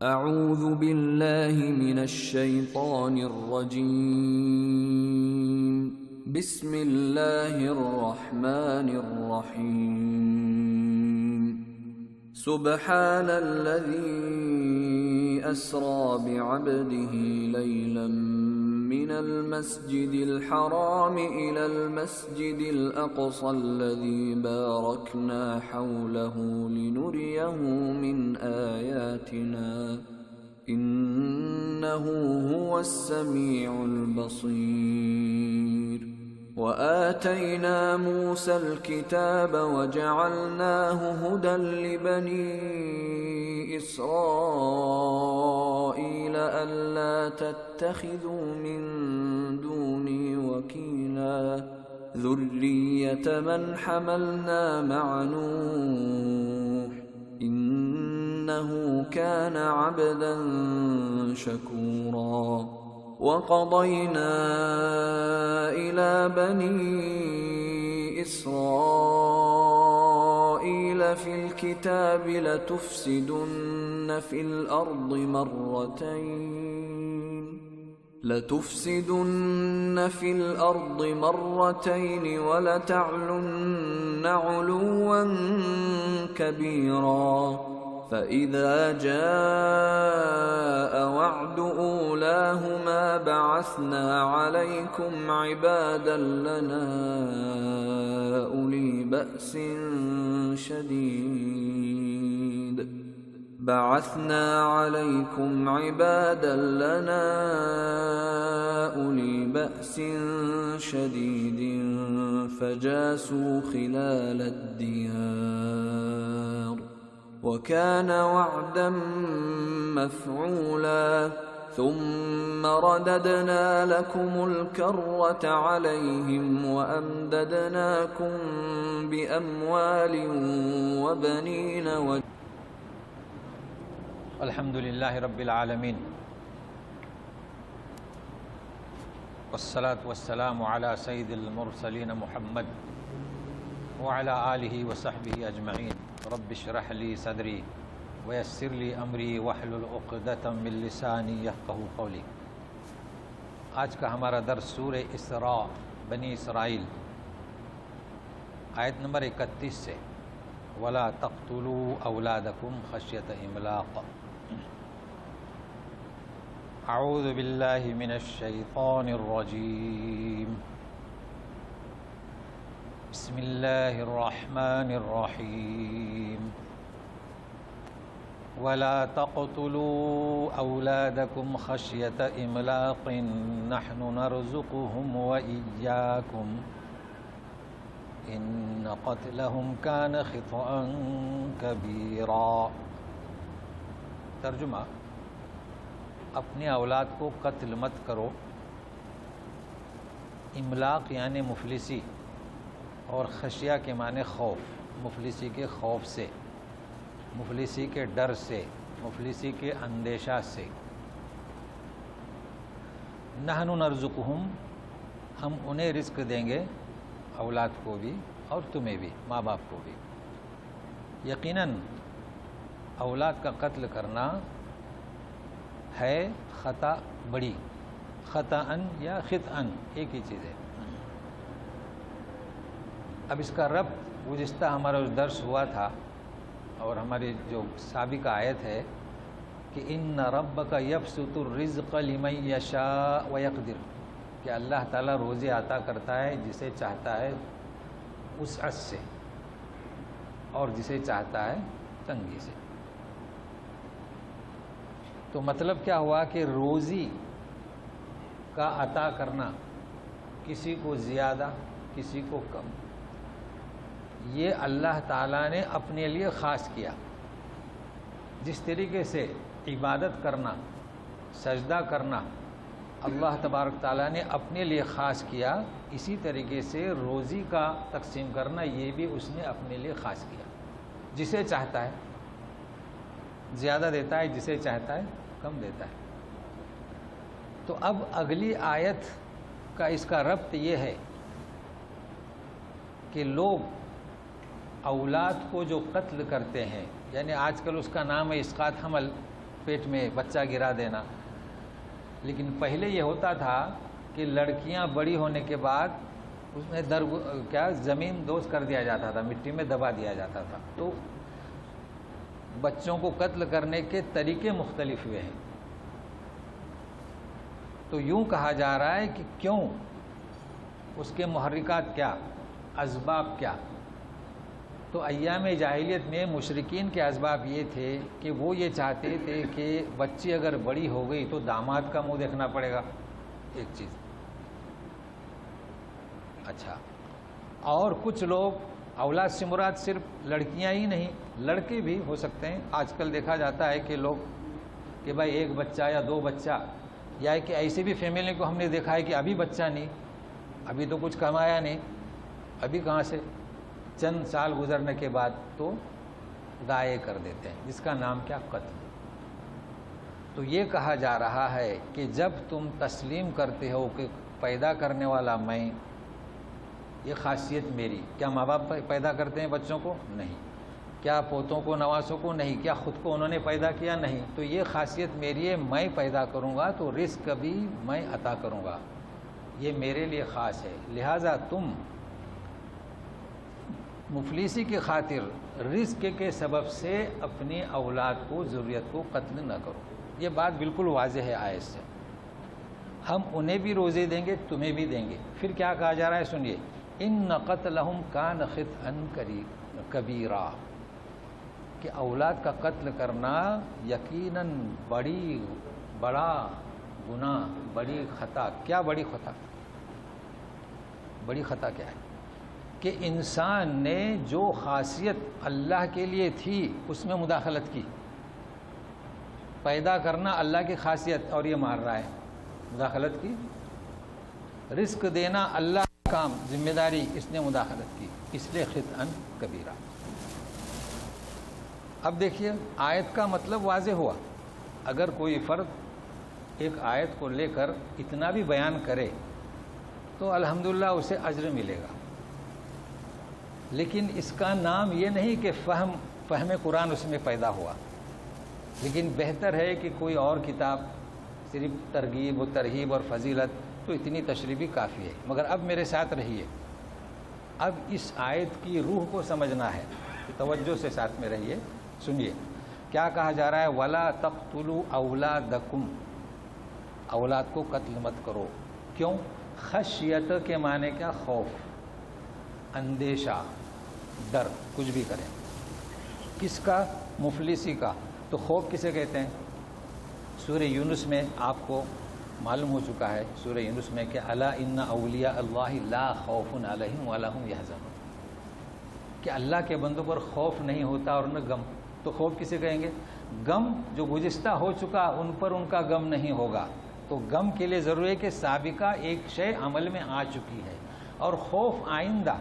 اعوذ باللہ من الشیطان الرجیم بسم اللہ الرحمن الرحیم سبحان الذی اسری بعبده لیلا من المسجد الحرام الى المسجد الاقصى الذي باركنا حوله لنريه من آياتنا إنه هو السميع البصير وآتينا موسى الكتاب وجعلناه هدى لبني إسرائيل ألا تتخذوا من دوني وكيلا ذرية من حملنا مع نوح إنه كان عبدا شكورا وقضينا إلى بني إسرائيل في الكتاب لتفسدن في الأرض مرتين ولتعلن علوا كبيرا فإذا جاء وعد أولاهما بعثنا عليكم عبادا لنا أولي بأس شديد فجاسوا خلال الديار وكان وعدا مفعولا ثم رددنا لكم الكرة عليهم وأمددناكم بأموال وبنين الحمد للہ رب العالمین والصلاة والسلام على سید المرسلین محمد وعلى آلہ وصحبہ اجمعین رب اشرح لی صدری ویسر لی امری واحلل عقدۃ من لسانی یفقہوا قولی۔ آج کا ہمارا درس سورہ اسراء بنی اسرائیل آیت نمبر 31 سے وَلَا تَقْتُلُوا أَوْلَادَكُمْ خَشْيَةَ إِمْلَاقٍ۔ اعوذ باللہ من الشیطان الرجیم بسم اللہ الرحمن الرحیم وَلَا تَقْتُلُوا أَوْلَادَكُمْ خَشْيَةَ إِمْلَاقٍ نَحْنُ نَرْزُقُهُمْ وَإِيَّاكُمْ إِنَّ قَتْلَهُمْ كَانَ خِطْئًا كَبِيرًا۔ ترجمہ: اپنے اولاد کو قتل مت کرو۔ املاق یعنی مفلسی، اور خشیہ کے معنی خوف، مفلسی کے خوف سے، مفلسی کے ڈر سے، مفلسی کے اندیشہ سے۔ نحن نرزقہم، ہم انہیں رزق دیں گے، اولاد کو بھی اور تمہیں بھی، ماں باپ کو بھی۔ یقیناً اولاد کا قتل کرنا ہے خطا بڑی، خطاً یا خطاً ایک ہی چیز ہے۔ اب اس کا ربط گزشتہ ہمارا اس درس ہوا تھا، اور ہماری جو سابقہ آیت ہے کہ ان ربک یبسط الرزق لمن یشاء ویقدر، کہ اللہ تعالیٰ روزی عطا کرتا ہے جسے چاہتا ہے وسعت سے، اور جسے چاہتا ہے تنگی سے۔ تو مطلب کیا ہوا کہ روزی کا عطا کرنا، کسی کو زیادہ کسی کو کم، یہ اللہ تعالیٰ نے اپنے لیے خاص کیا۔ جس طریقے سے عبادت کرنا، سجدہ کرنا اللہ تبارک تعالیٰ نے اپنے لیے خاص کیا، اسی طریقے سے روزی کا تقسیم کرنا یہ بھی اس نے اپنے لیے خاص کیا۔ جسے چاہتا ہے زیادہ دیتا ہے، جسے چاہتا ہے کم دیتا ہے۔ تو اب اگلی آیت کا اس کا ربط یہ ہے کہ لوگ اولاد کو جو قتل کرتے ہیں، یعنی آج کل اس کا نام ہے اسقاط حمل، پیٹ میں بچہ گرا دینا. لیکن پہلے یہ ہوتا تھا کہ لڑکیاں بڑی ہونے کے بعد اس میں زمین دوز کر دیا جاتا تھا, مٹی میں دبا دیا جاتا تھا. تو بچوں کو قتل کرنے کے طریقے مختلف ہوئے ہیں. تو یوں کہا جا رہا ہے کہ کیوں, اس کے محرکات کیا, اسباب کیا. تو ایام جاہلیت میں مشرکین کے اسباب یہ تھے کہ وہ یہ چاہتے تھے کہ بچی اگر بڑی ہو گئی تو داماد کا منہ دیکھنا پڑے گا, ایک چیز. اچھا, اور کچھ لوگ اولاد سے مراد صرف لڑکیاں ہی نہیں, لڑکے بھی ہو سکتے ہیں. آج کل دیکھا جاتا ہے کہ لوگ کہ بھائی ایک بچہ یا دو بچہ, یا کہ ایسی بھی فیملی کو ہم نے دیکھا ہے کہ ابھی بچہ نہیں, ابھی تو کچھ کمایا نہیں, ابھی کہاں سے, چند سال گزرنے کے بعد تو ضائع کر دیتے ہیں, جس کا نام کیا, قتل. تو یہ کہا جا رہا ہے کہ جب تم تسلیم کرتے ہو کہ پیدا کرنے والا میں, یہ خاصیت میری, کیا ماں باپ پیدا کرتے ہیں بچوں کو؟ نہیں. کیا پوتوں کو, نواسوں کو؟ نہیں. کیا خود کو انہوں نے پیدا کیا؟ نہیں. تو یہ خاصیت میری ہے, میں پیدا کروں گا تو رزق بھی میں عطا کروں گا, یہ میرے لیے خاص ہے. لہٰذا تم مفلسی کی خاطر رزق کے سبب سے اپنی اولاد کو, ضروریت کو قتل نہ کرو. یہ بات بالکل واضح ہے آیت سے. ہم انہیں بھی روزے دیں گے, تمہیں بھی دیں گے. پھر کیا کہا جا رہا ہے سنیے, ان قتلہم کان خطئا کبیرا, کہ اولاد کا قتل کرنا یقیناً بڑا گناہ, بڑی خطا. کیا بڑی خطا؟ بڑی خطا کیا ہے؟ کہ انسان نے جو خاصیت اللہ کے لیے تھی اس میں مداخلت کی. پیدا کرنا اللہ کی خاصیت اور یہ مار رہا ہے, مداخلت کی. رزق دینا اللہ کا کام, ذمہ داری, اس نے مداخلت کی, اس لیے خطئا کبیرہ. اب دیکھیے آیت کا مطلب واضح ہوا. اگر کوئی فرد ایک آیت کو لے کر اتنا بھی بیان کرے تو الحمدللہ اسے اجر ملے گا. لیکن اس کا نام یہ نہیں کہ فہم قرآن اس میں پیدا ہوا. لیکن بہتر ہے کہ کوئی اور کتاب, صرف ترغیب و ترہیب اور فضیلت, تو اتنی تشریح بھی کافی ہے. مگر اب میرے ساتھ رہیے, اب اس آیت کی روح کو سمجھنا ہے, توجہ سے ساتھ میں رہیے, سنیے کیا کہا جا رہا ہے. وَلَا تَقْتُلُوا أَوْلَادَكُمْ, اولاد کو قتل مت کرو. کیوں؟ خشیت کے معنی کیا؟ خوف, اندیشہ, ڈر, کچھ بھی کریں. کس کا؟ مفلسی کا. تو خوف کسے کہتے ہیں؟ سورہ یونس میں آپ کو معلوم ہو چکا ہے, سورہ یونس میں کہ الا ان اولیاء اللہ لا خوف علیہم ولا هم یحزنون, کہ اللہ کے بندوں پر خوف نہیں ہوتا اور نہ غم. تو خوف کسے کہیں گے؟ غم جو گزشتہ ہو چکا ان پر ان کا غم نہیں ہوگا. تو غم کے لیے ضروری ہے کہ سابقہ ایک شے عمل میں آ چکی ہے, اور خوف آئندہ,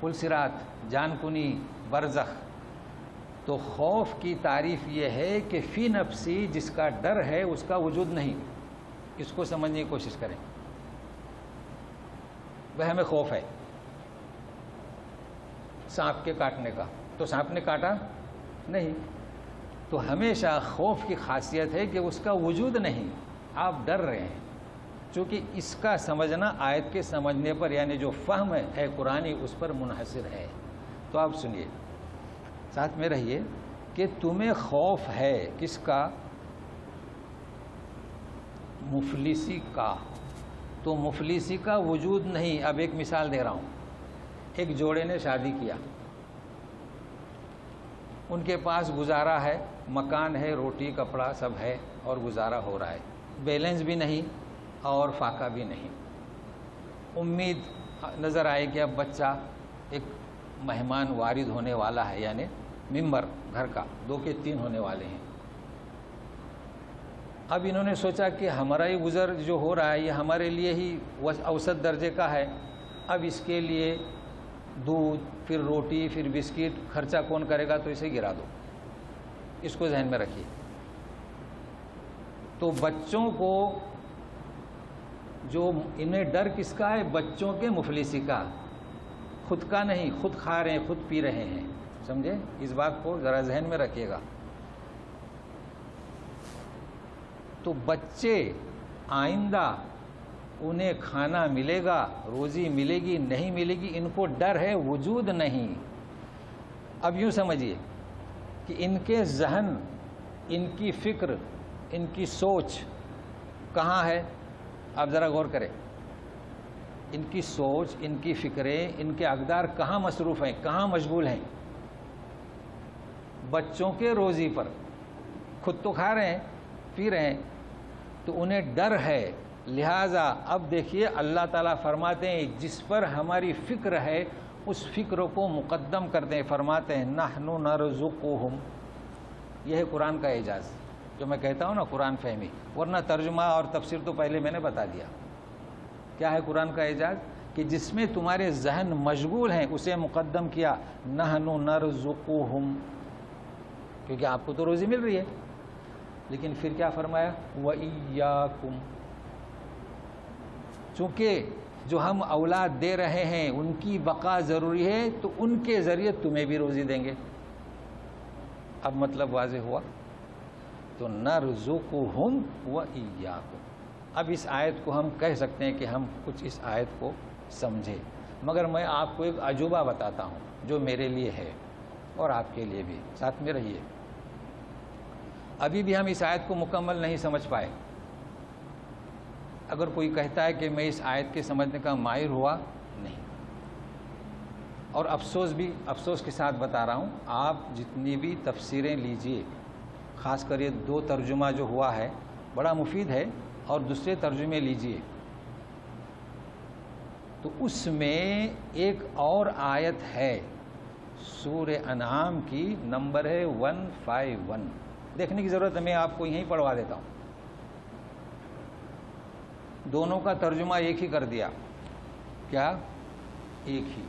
پل صراط, جان کنی, برزخ. تو خوف کی تعریف یہ ہے کہ فی نفسی, جس کا ڈر ہے اس کا وجود نہیں. اس کو سمجھنے کی کوشش کریں. وہ ہمیں خوف ہے سانپ کے کاٹنے کا, تو سانپ نے کاٹا نہیں. تو ہمیشہ خوف کی خاصیت ہے کہ اس کا وجود نہیں, آپ ڈر رہے ہیں. چونکہ اس کا سمجھنا آیت کے سمجھنے پر, یعنی جو فہم ہے قرآنی, اس پر منحصر ہے. تو آپ سنیے, ساتھ میں رہیے, کہ تمہیں خوف ہے کس کا؟ مفلسی کا. تو مفلسی کا وجود نہیں. اب ایک مثال دے رہا ہوں. ایک جوڑے نے شادی کیا, ان کے پاس گزارا ہے, مکان ہے, روٹی کپڑا سب ہے, اور گزارا ہو رہا ہے. بیلنس بھی نہیں اور فاقہ بھی نہیں. امید نظر آئے کہ اب بچہ, ایک مہمان وارد ہونے والا ہے, یعنی ممبر گھر کا 2 کے 3 ہونے والے ہیں. اب انہوں نے سوچا کہ ہمارا ہی گزر جو ہو رہا ہے یہ ہمارے لیے ہی اوسط درجے کا ہے. اب اس کے لیے دودھ, پھر روٹی, پھر بسکٹ, خرچہ کون کرے گا؟ تو اسے گرا دو. اس کو ذہن میں رکھیے. تو بچوں کو جو انہیں ڈر کس کا ہے؟ بچوں کے مفلسی کا, خود کا نہیں. خود کھا رہے ہیں, خود پی رہے ہیں. سمجھے؟ اس بات کو ذرا ذہن میں رکھیے گا. تو بچے آئندہ انہیں کھانا ملے گا، روزی ملے گی نہیں ملے گی، ان کو ڈر ہے، وجود نہیں۔ اب یوں سمجھیے کہ ان کے ذہن، ان کی فکر، ان کی سوچ کہاں ہے؟ آپ ذرا غور کریں، ان کی سوچ، ان کی فکریں، ان کے اقدار کہاں مصروف ہیں، کہاں مشغول ہیں؟ بچوں کے روزی پر۔ خود تو کھا رہے ہیں، پی رہے ہیں، تو انہیں ڈر ہے۔ لہٰذا اب دیکھیے اللہ تعالیٰ فرماتے ہیں جس پر ہماری فکر ہے اس فکر کو مقدم کرتے ہیں، فرماتے ہیں نحن نرزقہم۔ یہ ہے قرآن کا اعجاز، جو میں کہتا ہوں نا قرآن فہمی، ورنہ ترجمہ اور تفسیر تو پہلے میں نے بتا دیا۔ کیا ہے قرآن کا اعجاز؟ کہ جس میں تمہارے ذہن مشغول ہیں اسے مقدم کیا، نحن نرزقہم، کیونکہ آپ کو تو روزی مل رہی ہے، لیکن پھر کیا فرمایا؟ وَإِيَّاكُمْ، چونکہ جو ہم اولاد دے رہے ہیں ان کی بقا ضروری ہے تو ان کے ذریعے تمہیں بھی روزی دیں گے۔ اب مطلب واضح ہوا؟ تو نرزقہم وإیاکم۔ اب اس آیت کو ہم کہہ سکتے ہیں کہ ہم کچھ اس آیت کو سمجھے، مگر میں آپ کو ایک عجوبہ بتاتا ہوں جو میرے لیے ہے اور آپ کے لیے بھی، ساتھ میں رہیے۔ ابھی بھی ہم اس آیت کو مکمل نہیں سمجھ پائے۔ اگر کوئی کہتا ہے کہ میں اس آیت کے سمجھنے کا ماہر ہوا، نہیں، اور افسوس کے ساتھ بتا رہا ہوں، آپ جتنی بھی تفسیریں لیجئے، خاص کر یہ 2 ترجمہ جو ہوا ہے بڑا مفید ہے، اور دوسرے ترجمے لیجئے تو اس میں ایک اور آیت ہے سورہ انعام کی، نمبر ہے 151۔ دیکھنے کی ضرورت ہے، میں آپ کو یہیں پڑھوا دیتا ہوں۔ دونوں کا ترجمہ ایک ہی کر دیا، کیا؟ ایک ہی،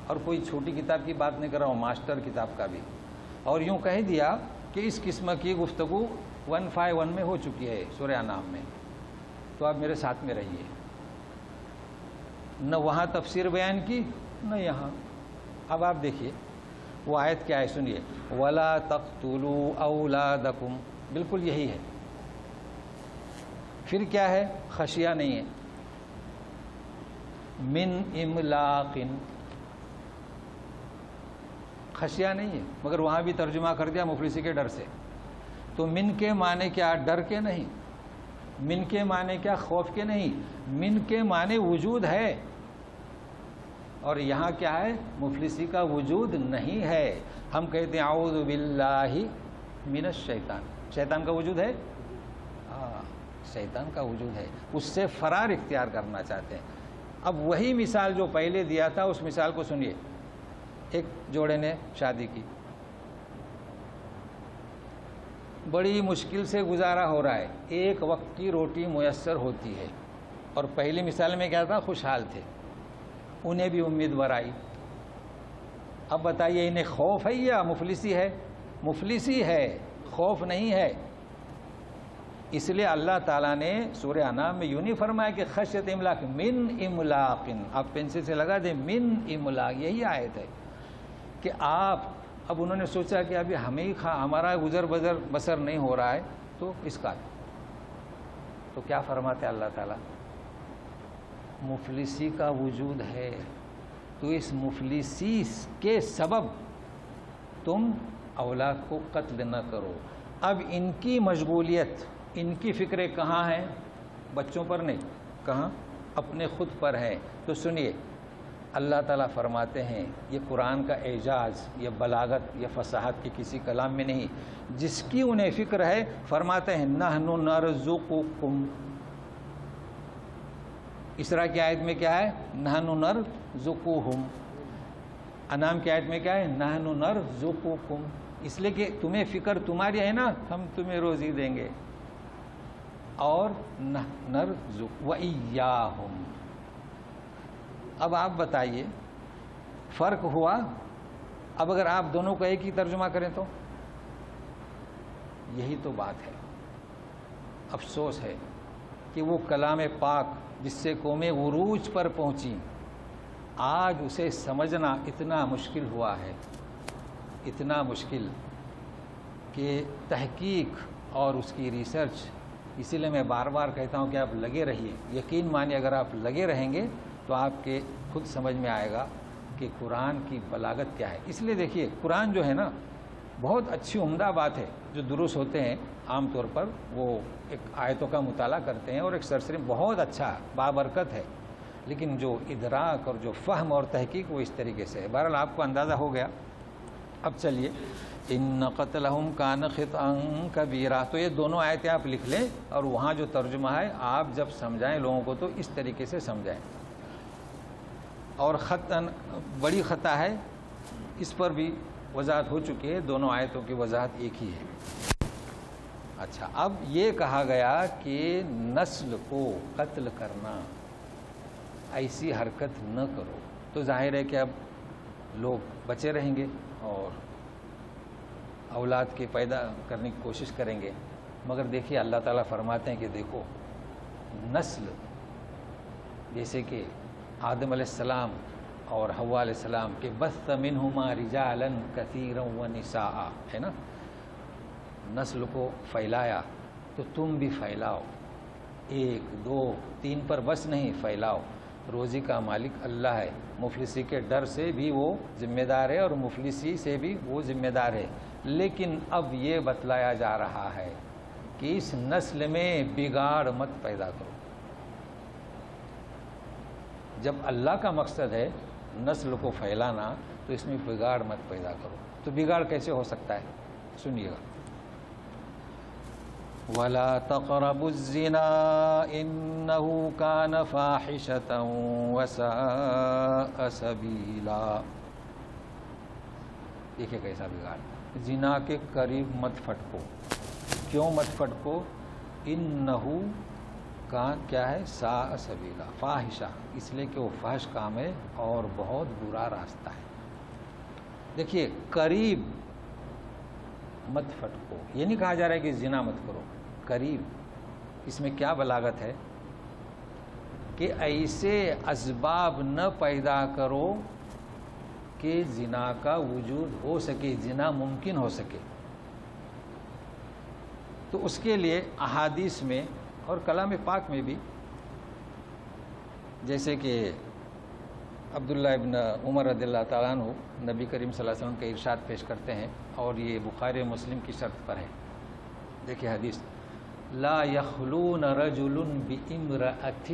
اور کوئی چھوٹی کتاب کی بات نہیں کر رہا ہوں، ماسٹر کتاب کا بھی، اور یوں کہہ دیا کہ اس قسم کی گفتگو 151 میں ہو چکی ہے سورہ انعام میں۔ تو آپ میرے ساتھ میں رہیے، نہ وہاں تفسیر بیان کی نہ یہاں۔ اب آپ دیکھیے وہ آیت کیا ہے، سنیے، وَلَا تَقْتُلُوا أَوْلَادَكُمْ، بالکل یہی ہے۔ پھر کیا ہے؟ خشیہ نہیں ہے، من املاق، خشیہ نہیں ہے، مگر وہاں بھی ترجمہ کر دیا مفلسی کے ڈر سے۔ تو من کے معنی کیا؟ ڈر کے نہیں، من کے معنی کیا؟ خوف کے نہیں، من کے معنی وجود ہے، اور یہاں کیا ہے؟ مفلسی کا وجود نہیں ہے۔ ہم کہتے ہیں اعوذ باللہ من الشیطان، شیطان کا وجود ہے؟ شیطان کا وجود ہے، اس سے فرار اختیار کرنا چاہتے ہیں۔ اب وہی مثال جو پہلے دیا تھا اس مثال کو سنیے۔ ایک جوڑے نے شادی کی، بڑی مشکل سے گزارا ہو رہا ہے، ایک وقت کی روٹی میسر ہوتی ہے، اور پہلی مثال میں کیا تھا؟ خوشحال تھے، انہیں بھی امید برائی۔ اب بتائیے انہیں خوف ہے یا مفلسی ہے؟ مفلسی ہے، خوف نہیں ہے۔ اس لیے اللہ تعالیٰ نے سورہ انعام میں یوں نہیں فرمایا کہ خشیت املاق، من املاق، آپ پنسل سے لگا دیں، من املاق، یہی آیت ہے کہ آپ، اب انہوں نے سوچا کہ ابھی ہمیں ہی ہمارا گزر بسر نہیں ہو رہا ہے تو اس کا، تو کیا فرماتے اللہ تعالیٰ؟ مفلسی کا وجود ہے، تو اس مفلسی کے سبب تم اولاد کو قتل نہ کرو۔ اب ان کی مشغولیت، ان کی فکریں کہاں ہیں؟ بچوں پر نہیں، کہاں؟ اپنے خود پر ہے۔ تو سنیے اللہ تعالیٰ فرماتے ہیں، یہ قرآن کا اعجاز، یہ بلاغت، یہ فصاحت کی کسی کلام میں نہیں، جس کی انہیں فکر ہے، فرماتے ہیں نحن نرزقکم۔ اسراء کی آیت میں کیا ہے؟ نحن نرزقہم۔ انعام کی آیت میں کیا ہے؟ نحن نرزقکم۔ اس لیے کہ تمہیں فکر تمہاری ہے نا، ہم تمہیں روزی دیں گے، اور نرزق وإیاہم۔ اب آپ بتائیے فرق ہوا؟ اب اگر آپ دونوں کا ایک ہی ترجمہ کریں تو یہی تو بات ہے۔ افسوس ہے کہ وہ کلام پاک جس سے قومیں عروج پر پہنچی، آج اسے سمجھنا اتنا مشکل ہوا ہے، اتنا مشکل کہ تحقیق اور اس کی ریسرچ اسی لیے میں بار بار کہتا ہوں کہ آپ لگے رہیے، یقین مانیے اگر آپ لگے رہیں گے تو آپ کے خود سمجھ میں آئے گا کہ قرآن کی بلاغت کیا ہے۔ اس لیے دیکھیے قرآن جو ہے نا بہت اچھی عمدہ بات ہے، جو دروس ہوتے ہیں عام طور پر وہ ایک آیتوں کا مطالعہ کرتے ہیں اور ایک سرسری بہت اچھا بابرکت ہے، لیکن جو ادراک اور جو فہم اور تحقیق وہ اس طریقے سے ہے۔ بہرحال آپ کو اندازہ ہو گیا۔ اب چلیے، ان قتلہم کان خطأ کبیرہ، تو یہ دونوں آیتیں آپ لکھ لیں اور وہاں جو ترجمہ ہے آپ جب سمجھائیں لوگوں کو تو اس طریقے سے سمجھائیں۔ اور خطأ بڑی خطا ہے، اس پر بھی وضاحت ہو چکی ہے، دونوں آیتوں کی وضاحت ایک ہی ہے۔ اچھا، اب یہ کہا گیا کہ نسل کو قتل کرنا، ایسی حرکت نہ کرو، تو ظاہر ہے کہ اب لوگ بچے رہیں گے اور اولاد کے پیدا کرنے کی کوشش کریں گے، مگر دیکھیے اللہ تعالیٰ فرماتے ہیں کہ دیکھو نسل، جیسے کہ آدم علیہ السلام اور حوا علیہ السلام کے بث منہما رجالا کثیرا ونساء، ہے نا، نسل کو پھیلایا تو تم بھی پھیلاؤ، 1 2 3 پر بس نہیں، پھیلاؤ۔ روزی کا مالک اللہ ہے، مفلسی کے ڈر سے بھی وہ ذمہ دار ہے اور مفلسی سے بھی وہ ذمہ دار ہے، لیکن اب یہ بتلایا جا رہا ہے کہ اس نسل میں بگاڑ مت پیدا کرو۔ جب اللہ کا مقصد ہے نسل کو پھیلانا تو اس میں بگاڑ مت پیدا کرو۔ تو بگاڑ کیسے ہو سکتا ہے؟ سنیے گا، وَلَا تَقْرَبُوا الزِّنَا إِنَّهُ كَانَ فَاحِشَةً وَسَاءَ سَبِيلًا۔ دیکھیں کیسا بگاڑ، زنا کے قریب مت پھٹکو۔ کیوں مت پھٹکو؟ انہو کا کیا ہے؟ ساء سبیلا، فاحشہ، اس لیے کہ وہ فحش کام ہے اور بہت برا راستہ ہے۔ دیکھیے قریب مت پھٹکو، یہ نہیں کہا جا رہا ہے کہ زنا مت کرو، قریب، اس میں کیا بلاغت ہے کہ ایسے اسباب نہ پیدا کرو کہ زنا کا وجود ہو سکے، زنا ممکن ہو سکے۔ تو اس کے لیے احادیث میں اور کلام پاک میں بھی، جیسے کہ عبداللہ ابن عمر رضی اللہ تعالیٰ عنہ نبی کریم صلی اللہ علیہ وسلم کا ارشاد پیش کرتے ہیں، اور یہ بخاری مسلم کی شرط پر ہے۔ دیکھیے حدیث، لا یخلون رجل بامرأۃ،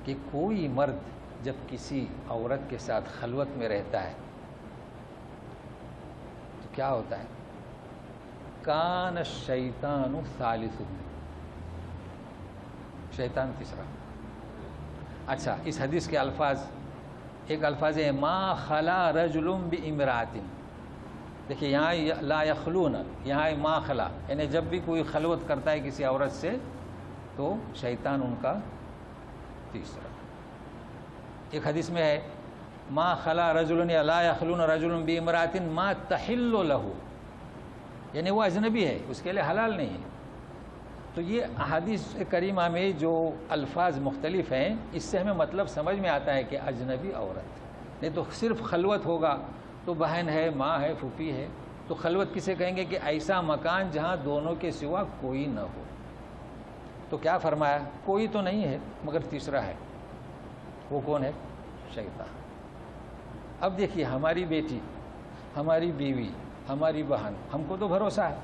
کہ کوئی مرد جب کسی عورت کے ساتھ خلوت میں رہتا ہے تو کیا ہوتا ہے؟ کان الشیطان ثالثہما، شیطان تیسرا۔ اچھا، اس حدیث کے الفاظ، ایک الفاظ ہے ما خلا رجل بامرأۃ، دیکھیے یہاں لا یخلون، یہاں ما خلا، یعنی جب بھی کوئی خلوت کرتا ہے کسی عورت سے تو شیطان ان کا تیسرا۔ ایک حدیث میں ہے ما خلا رجل یا لا یخلون رجل بامرأۃ ما تحل له، یعنی وہ اجنبی ہے، اس کے لیے حلال نہیں ہے۔ تو یہ احادیث کریمہ میں جو الفاظ مختلف ہیں، اس سے ہمیں مطلب سمجھ میں آتا ہے کہ اجنبی عورت، نہیں تو صرف خلوت ہوگا تو بہن ہے، ماں ہے، پھوپھی ہے، تو خلوت کسے کہیں گے؟ کہ ایسا مکان جہاں دونوں کے سوا کوئی نہ ہو۔ تو کیا فرمایا؟ کوئی تو نہیں ہے مگر تیسرا ہے، وہ کون ہے؟ شیطان۔ اب دیکھیے ہماری بیٹی، ہماری بیوی، ہماری بہن، ہم کو تو بھروسہ ہے،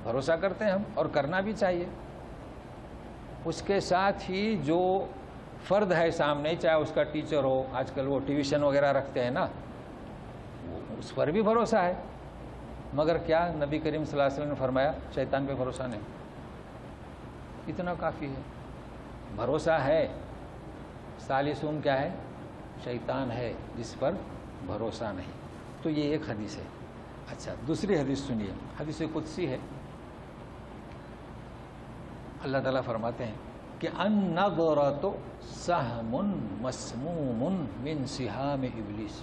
بھروسہ کرتے ہیں ہم، اور کرنا بھی چاہیے۔ اس کے ساتھ ہی جو فرد ہے سامنے، چاہے اس کا ٹیچر ہو، آج کل وہ ٹیوشن وغیرہ رکھتے ہیں نا، اس پر بھی بھروسہ ہے، مگر کیا نبی کریم صلی اللہ علیہ وسلم نے فرمایا شیطان پہ بھروسہ نہیں؟ اتنا کافی ہے، بھروسہ ہے۔ ثالثہم کیا ہے؟ شیطان ہے جس پر بھروسہ نہیں۔ تو یہ ایک حدیث ہے۔ اچھا، دوسری حدیث سنیے، حدیث قدسی ہے۔ اللہ تعالیٰ فرماتے ہیں کہ النظرۃ سہم مسموم من سہام ابلیس۔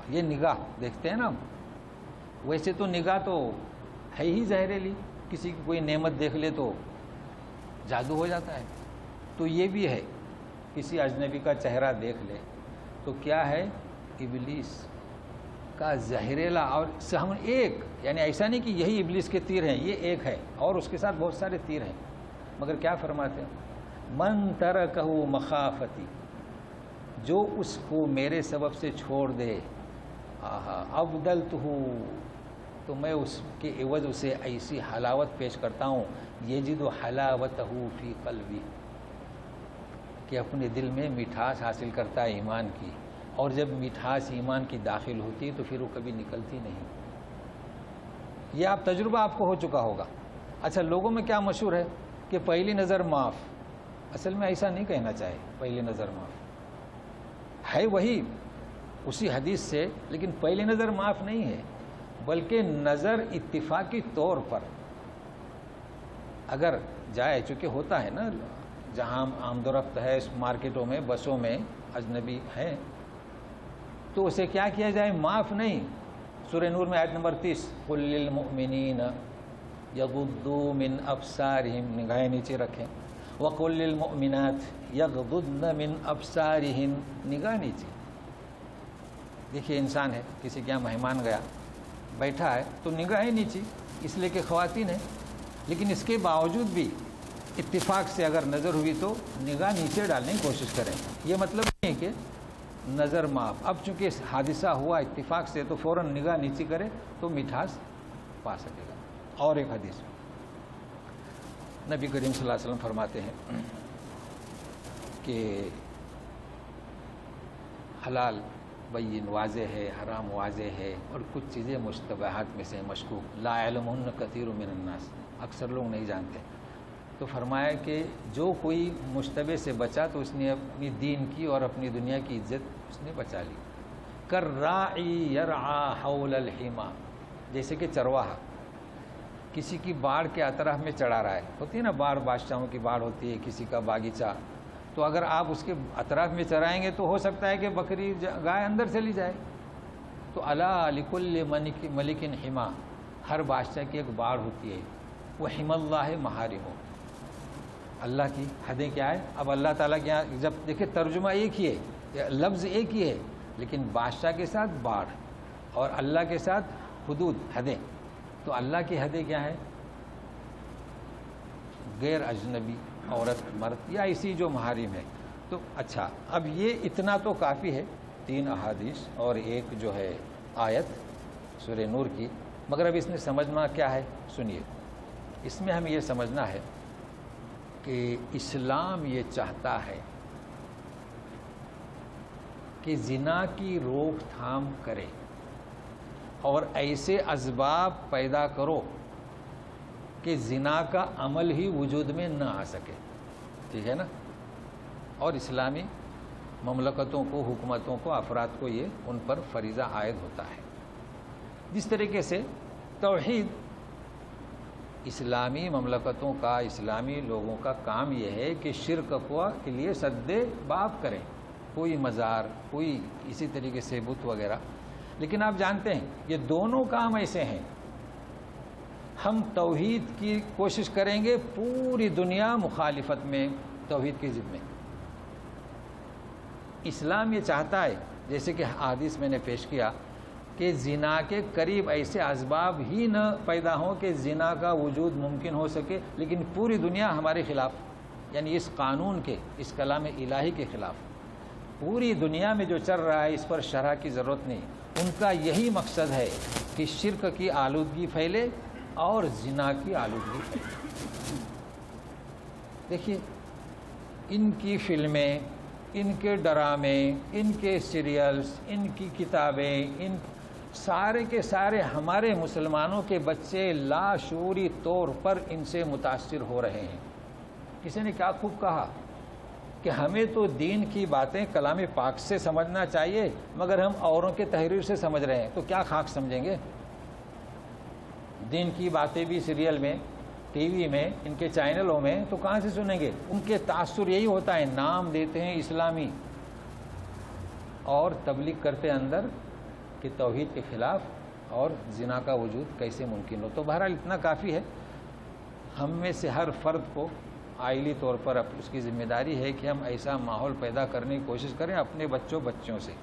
یہ نگاہ دیکھتے ہیں نا ہم، ویسے تو نگاہ تو ہے ہی زہریلی، کسی کی کوئی نعمت دیکھ لے تو جادو ہو جاتا ہے، تو یہ بھی ہے، کسی اجنبی کا چہرہ دیکھ لے تو کیا ہے؟ ابلیس، کا زہریلا اور سہم ایک، یعنی ایسا نہیں کہ یہی ابلیس کے تیر ہیں، یہ ایک ہے اور اس کے ساتھ بہت سارے تیر ہیں، مگر کیا فرماتے ہیں؟ من ترکہ مخافتی، جو اس کو میرے سبب سے چھوڑ دے، ابدلتہ، تو میں اس کے عوض اسے ایسی حلاوت پیش کرتا ہوں، یجد حلاوتہ فی قلبی، کہ اپنے دل میں مٹھاس حاصل کرتا ہے ایمان کی، اور جب مٹھاس ایمان کی داخل ہوتی ہے تو پھر وہ کبھی نکلتی نہیں۔ یہ آپ تجربہ آپ کو ہو چکا ہوگا۔ اچھا، لوگوں میں کیا مشہور ہے کہ پہلی نظر معاف، اصل میں ایسا نہیں کہنا چاہے، پہلی نظر معاف ہے وہی اسی حدیث سے، لیکن پہلی نظر معاف نہیں ہے، بلکہ نظر اتفاقی طور پر اگر جائے، چونکہ ہوتا ہے نا جہاں آمد و رفت ہے، مارکیٹوں میں، بسوں میں اجنبی ہیں، تو اسے کیا کیا جائے؟ معاف نہیں۔ سورہ نور میں آیت نمبر 30، قل للمؤمنین یغضوا من ابصارہم، نگاہیں نیچے رکھیں، وقل للمؤمنات یغضضن من ابصارہن، نگاہ نیچے۔ دیکھیے انسان ہے، کسی کے یہاں مہمان گیا، بیٹھا ہے تو نگاہیں نیچی، اس لیے کہ خواتین ہیں، لیکن اس کے باوجود بھی اتفاق سے اگر نظر ہوئی تو نگاہ نیچے ڈالنے کی کوشش کریں۔ یہ مطلب نہیں ہے کہ نظر معاف، اب چونکہ حادثہ ہوا اتفاق سے تو فوراً نگاہ نیچی کرے تو مٹھاس پا سکے گا۔ اور ایک حدیث نبی کریم صلی اللہ علیہ وسلم فرماتے ہیں کہ حلال بین واضح ہے، حرام واضح ہے، اور کچھ چیزیں مشتبہات میں سے مشکوک، لا علمہن کثیر من الناس، اکثر لوگ نہیں جانتے۔ تو فرمایا کہ جو کوئی مشتبہ سے بچا تو اس نے اپنی دین کی اور اپنی دنیا کی عزت اس نے بچا لی۔ کالراعی یرعی حول الحما، جیسے کہ چرواہا کسی کی باڑ کے اطراف میں چڑھا رہا ہے، ہوتی ہے نا باڑ، بادشاہوں کی باڑ ہوتی ہے، کسی کا باغیچہ، تو اگر آپ اس کے اطراف میں چرائیں گے تو ہو سکتا ہے کہ بکری گائے اندر چلی جائے۔ تو الا لکل ملک حما، ہر بادشاہ کی ایک باڑ ہوتی ہے، وہ حم اللہ محارم، اللہ کی حدیں کیا ہے۔ اب اللہ تعالیٰ کے یہاں جب دیکھیں ترجمہ ایک ہی ہے، لفظ ایک ہی ہے، لیکن بادشاہ کے ساتھ باڑ اور اللہ کے ساتھ حدود، حدیں، تو اللہ کی حدیں کیا ہیں؟ غیر اجنبی عورت، مرد، یا اسی جو محارم ہے۔ تو اچھا، اب یہ اتنا تو کافی ہے، 3 احادیث اور ایک جو ہے آیت سورہ نور کی، مگر اب اس میں سمجھنا کیا ہے؟ سنیے، اس میں ہمیں یہ سمجھنا ہے کہ اسلام یہ چاہتا ہے کہ زنا کی روک تھام کرے اور ایسے اسباب پیدا کرو کہ زنا کا عمل ہی وجود میں نہ آ سکے، ٹھیک ہے نا؟ اور اسلامی مملکتوں کو، حکومتوں کو، افراد کو یہ ان پر فریضہ عائد ہوتا ہے۔ جس طریقے سے توحید اسلامی مملکتوں کا، اسلامی لوگوں کا کام یہ ہے کہ شرک کے لیے سد باب کریں، کوئی مزار، کوئی اسی طریقے سے بت وغیرہ، لیکن آپ جانتے ہیں یہ دونوں کام ایسے ہیں، ہم توحید کی کوشش کریں گے، پوری دنیا مخالفت میں توحید کی ضد میں۔ اسلام یہ چاہتا ہے، جیسے کہ حدیث میں نے پیش کیا، کہ زنا کے قریب ایسے اسباب ہی نہ پیدا ہوں کہ زنا کا وجود ممکن ہو سکے، لیکن پوری دنیا ہمارے خلاف، یعنی اس قانون کے، اس کلام الہی کے خلاف، پوری دنیا میں جو چل رہا ہے اس پر شرح کی ضرورت نہیں۔ ان کا یہی مقصد ہے کہ شرک کی آلودگی پھیلے اور زنا کی آلودگی پھیلے۔ دیکھیے ان کی فلمیں، ان کے ڈرامے، ان کے سیریلز، ان کی کتابیں، ان سارے کے سارے ہمارے مسلمانوں کے بچے لاشعوری طور پر ان سے متاثر ہو رہے ہیں۔ کسی نے کیا خوب کہا کہ ہمیں تو دین کی باتیں کلام پاک سے سمجھنا چاہیے، مگر ہم اوروں کے تحریر سے سمجھ رہے ہیں، تو کیا خاک سمجھیں گے؟ دین کی باتیں بھی سیریل میں، ٹی وی میں، ان کے چینلوں میں، تو کہاں سے سنیں گے؟ ان کے تاثر یہی ہوتا ہے، نام دیتے ہیں اسلامی اور تبلیغ کرتے اندر کہ توحید کے خلاف اور زنا کا وجود کیسے ممکن ہو۔ تو بہرحال اتنا کافی ہے، ہم میں سے ہر فرد کو آئلی طور پر اس کی ذمہ داری ہے کہ ہم ایسا ماحول پیدا کرنے کی کوشش کریں اپنے بچوں سے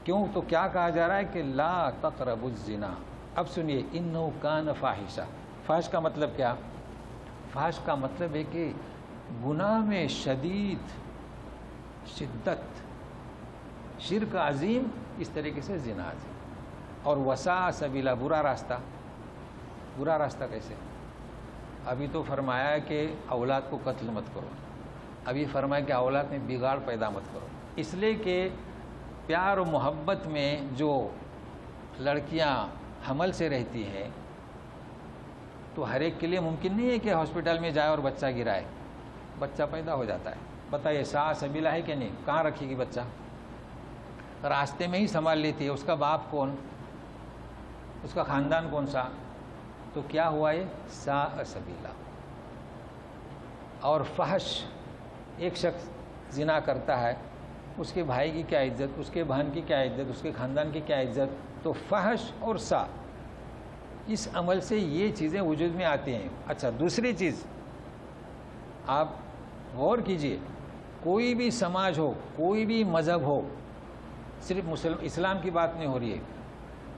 کیوں؟ تو کیا کہا جا رہا ہے کہ لا تقربوا الزنا. اب سنیے، انہ کان فاحشہ. فحش کا مطلب کیا؟ فحش کا مطلب ہے کہ گناہ میں شدت، شرک عظیم، اس طریقے سے زنا عظیم. اور وساء سبیلا، برا راستہ. برا راستہ کیسے؟ ابھی تو فرمایا ہے کہ اولاد کو قتل مت کرو، ابھی فرمایا کہ اولاد میں بگاڑ پیدا مت کرو. اس لیے کہ پیار و محبت میں جو لڑکیاں حمل سے رہتی ہیں تو ہر ایک کے لیے ممکن نہیں ہے کہ ہاسپٹل میں جائے اور بچہ گرائے. بچہ پیدا ہو جاتا ہے. بتائیے سا سبیلا ہے کہ نہیں؟ کہاں رکھے گی بچہ؟ راستے میں ہی سنبھال لیتی ہے. اس کا باپ کون؟ اس کا خاندان کون سا؟ تو کیا ہوا یہ؟ سا سبیلا. اور فحش، ایک شخص زنا کرتا ہے، اس کے بھائی کی کیا عزت، اس کے بہن کی کیا عزت، اس کے خاندان کی کیا عزت. تو فحش اور سا، اس عمل سے یہ چیزیں وجود میں آتی ہیں. اچھا، دوسری چیز آپ غور کیجئے، کوئی بھی سماج ہو، کوئی بھی مذہب ہو، صرف اسلام کی بات نہیں ہو رہی ہے،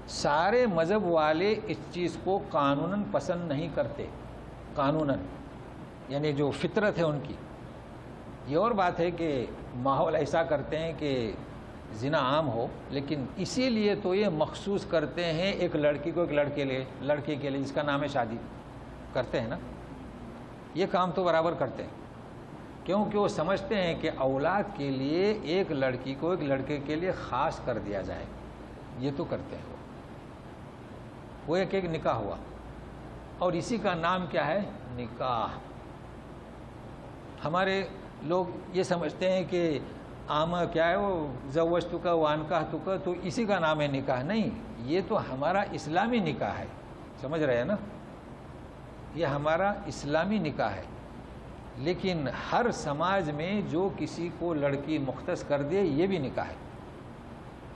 سارے مذہب والے اس چیز کو قانوناً پسند نہیں کرتے. قانوناً یعنی جو فطرت ہے ان کی. یہ اور بات ہے کہ ماحول ایسا کرتے ہیں کہ زنا عام ہو، لیکن اسی لیے تو یہ مخصوص کرتے ہیں ایک لڑکی کو ایک لڑکے کے لیے جس کا نام ہے شادی. کرتے ہیں نا، یہ کام تو برابر کرتے ہیں. کیونکہ وہ سمجھتے ہیں کہ اولاد کے لیے ایک لڑکی کو ایک لڑکے کے لیے خاص کر دیا جائے. یہ تو کرتے ہیں وہ ایک نکاح ہوا، اور اسی کا نام کیا ہے؟ نکاح. ہمارے لوگ یہ سمجھتے ہیں کہ عام کیا ہے وہ زوجتک وانکحتک، تو اسی کا نام ہے نکاح. نہیں، یہ تو ہمارا اسلامی نکاح ہے. سمجھ رہے ہیں نا؟ یہ ہمارا اسلامی نکاح ہے. لیکن ہر سماج میں جو کسی کو لڑکی مختص کر دے یہ بھی نکاح ہے.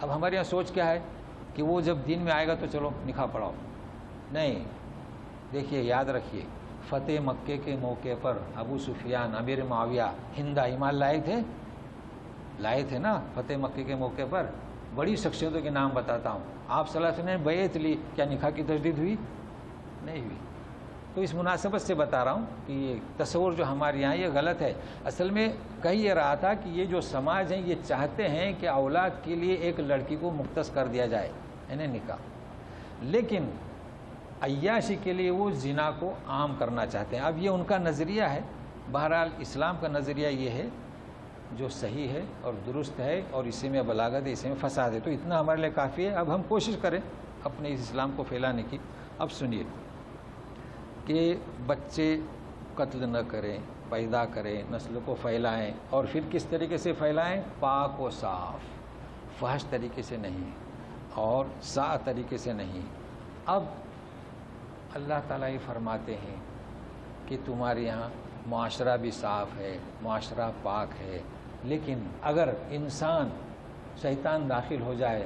اب ہمارے یہاں سوچ کیا ہے کہ وہ جب دین میں آئے گا تو چلو نکاح پڑھاؤ. نہیں، دیکھیے یاد رکھیے، فتح مکے کے موقع پر ابو سفیان، امیر معاویہ ہند ایمان لائے تھے نا. فتح مکے کے موقع پر بڑی شخصیتوں کے نام بتاتا ہوں. آپ صلی اللہ علیہ وسلم نے بیعت لی، کیا نکاح کی تجدید ہوئی؟ نہیں ہوئی. تو اس مناسبت سے بتا رہا ہوں کہ یہ تصور جو ہمارے یہاں یہ غلط ہے. اصل میں کہہ یہ رہا تھا کہ یہ جو سماج ہیں یہ چاہتے ہیں کہ اولاد کے لیے ایک لڑکی کو مختص کر دیا جائے، یعنی نکاح. لیکن عیاشی کے لیے وہ زنا کو عام کرنا چاہتے ہیں. اب یہ ان کا نظریہ ہے. بہرحال اسلام کا نظریہ یہ ہے جو صحیح ہے اور درست ہے، اور اسی میں بلاغت ہے، اسی میں فساد ہے. تو اتنا ہمارے لیے کافی ہے. اب ہم کوشش کریں اپنے اس اسلام کو پھیلانے کی. اب سنیے کہ بچے قتل نہ کریں، پیدا کریں، نسل کو پھیلائیں. اور پھر کس طریقے سے پھیلائیں؟ پاک و صاف، فحش طریقے سے نہیں اور صاف طریقے سے نہیں. اب اللہ تعالیٰ یہ فرماتے ہیں کہ تمہارے یہاں معاشرہ بھی صاف ہے، معاشرہ پاک ہے، لیکن اگر انسان شیطان داخل ہو جائے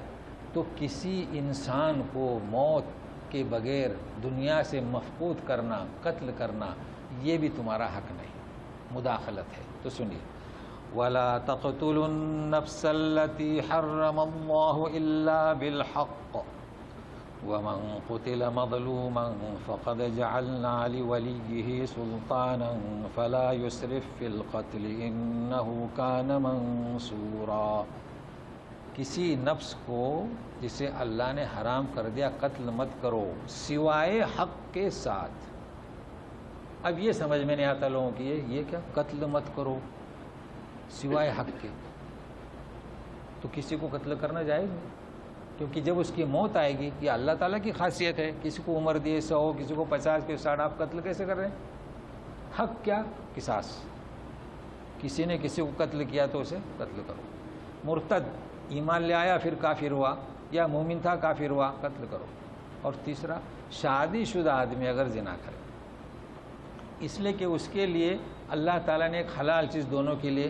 تو کسی انسان کو موت کے بغیر دنیا سے مفقود کرنا، قتل کرنا، یہ بھی تمہارا حق نہیں، مداخلت ہے. تو سنیے، وَلَا تَقْتُلُوا النَّفْسَ الَّتِي حَرَّمَ اللَّهُ إِلَّا بِالْحَقِّ وَمَنْ قُتِلَ مَظْلُومًا فَقَدْ جَعَلْنَا لِوَلِيِّهِ سُلْطَانًا فَلَا يُسْرِفْ فِي الْقَتْلِ إِنَّهُ كَانَ مَنْصُورًا. کسی نفس کو جسے اللہ نے حرام کر دیا قتل مت کرو سوائے حق کے ساتھ. اب یہ سمجھ میں نہیں آتا لوگوں کی، یہ کیا قتل مت کرو سوائے حق کے؟ تو کسی کو قتل کرنا جائز نہیں، کیونکہ جب اس کی موت آئے گی، یہ اللہ تعالیٰ کی خاصیت ہے. کسی کو عمر دیے 100، کسی کو 50 کے 60، آپ قتل کیسے کر رہے ہیں؟ حق کیا؟ قصاص. کسی نے کسی کو قتل کیا تو اسے قتل کرو. مرتد ایمان لے آیا پھر کافر ہوا، یا مومن تھا کافر ہوا، قتل کرو. اور تیسرا، شادی شدہ آدمی اگر زنا کرے، اس لیے کہ اس کے لیے اللہ تعالیٰ نے ایک حلال چیز دونوں کے لیے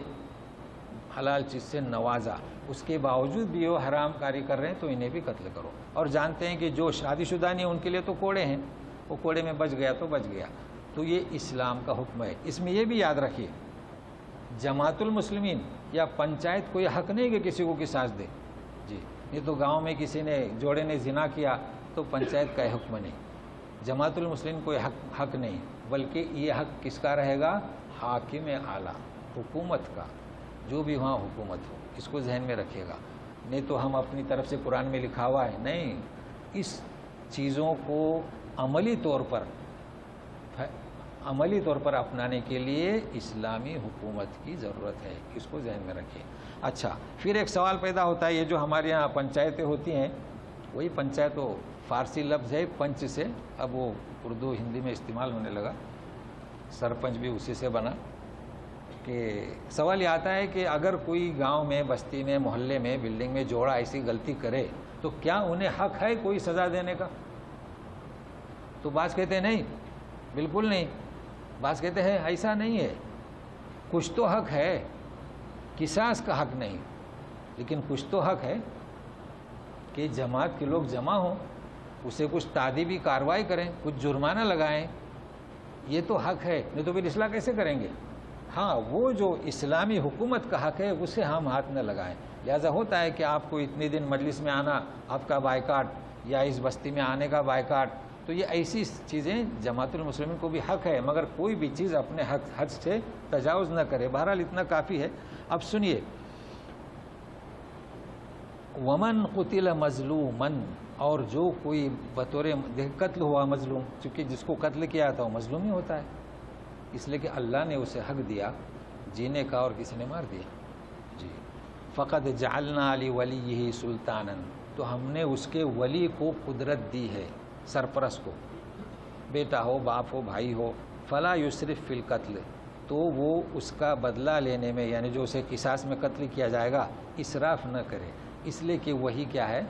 حلال چیز سے نوازا، اس کے باوجود بھی وہ حرام کاری کر رہے ہیں تو انہیں بھی قتل کرو. اور جانتے ہیں کہ جو شادی شدہ نہیں ان کے لیے تو کوڑے ہیں، وہ کوڑے میں بچ گیا تو بچ گیا. تو یہ اسلام کا حکم ہے. اس میں یہ بھی یاد رکھیے، جماعت المسلمین یا پنچایت کوئی حق نہیں کہ کسی کو قصاص دے. جی، یہ تو گاؤں میں کسی نے جوڑے نے زنا کیا تو پنچایت کا حکم نہیں، جماعت المسلمین کوئی حق نہیں، بلکہ یہ حق کس کا رہے گا؟ حاکم اعلیٰ، حکومت کا، جو بھی وہاں حکومت ہو، اس کو ذہن میں رکھیے گا۔ نہیں تو ہم اپنی طرف سے قرآن میں لکھا ہوا ہے، نہیں، اس چیزوں کو عملی طور پر اپنانے کے لیے اسلامی حکومت کی ضرورت ہے، اس کو ذہن میں رکھیے۔ اچھا، پھر ایک سوال پیدا ہوتا ہے، یہ جو ہمارے یہاں پنچایتیں ہوتی ہیں، وہی پنچایت و فارسی لفظ ہے پنچ سے، اب وہ اردو ہندی میں استعمال ہونے لگا، سرپنچ بھی اسی سے بنا۔ کہ سوال یہ آتا ہے کہ اگر کوئی گاؤں میں، بستی میں، محلے میں، بلڈنگ میں جوڑا ایسی غلطی کرے تو کیا انہیں حق ہے کوئی سزا دینے کا؟ تو بعض کہتے ہیں نہیں، بالکل نہیں، بعض کہتے ہیں ایسا نہیں ہے، کچھ تو حق ہے، قصاص کا حق نہیں، لیکن کچھ تو حق ہے کہ جماعت کے لوگ جمع ہوں، اسے کچھ تعدیبی کارروائی کریں، کچھ جرمانہ لگائیں، یہ تو حق ہے، نہیں تو پھر اصلاح کیسے کریں گے؟ ہاں، وہ جو اسلامی حکومت کا حق ہے اسے ہم ہاتھ نہ لگائیں۔ لہذا ہوتا ہے کہ آپ کو اتنے دن مجلس میں آنا آپ کا بائیکاٹ، یا اس بستی میں آنے کا بائیکاٹ، تو یہ ایسی چیزیں جماعت المسلمین کو بھی حق ہے، مگر کوئی بھی چیز اپنے حد سے تجاوز نہ کرے۔ بہرحال اتنا کافی ہے۔ اب سنیے، ومن قتل مظلومن، اور جو کوئی بطور قتل ہوا مظلوم، چونکہ جس کو قتل کیا تھا وہ مظلوم ہی ہوتا ہے، اس لیے کہ اللہ نے اسے حق دیا جینے کا اور کسی نے مار دیا۔ جی، فقد جعلنا لولیہ سلطانا، تو ہم نے اس کے ولی کو قدرت دی ہے، سرپرست کو، بیٹا ہو، باپ ہو، بھائی ہو، فلا یسرف فی القتل، تو وہ اس کا بدلہ لینے میں، یعنی جو اسے قصاص میں قتل کیا جائے گا، اسراف نہ کرے، اس لیے کہ وہی کیا ہے،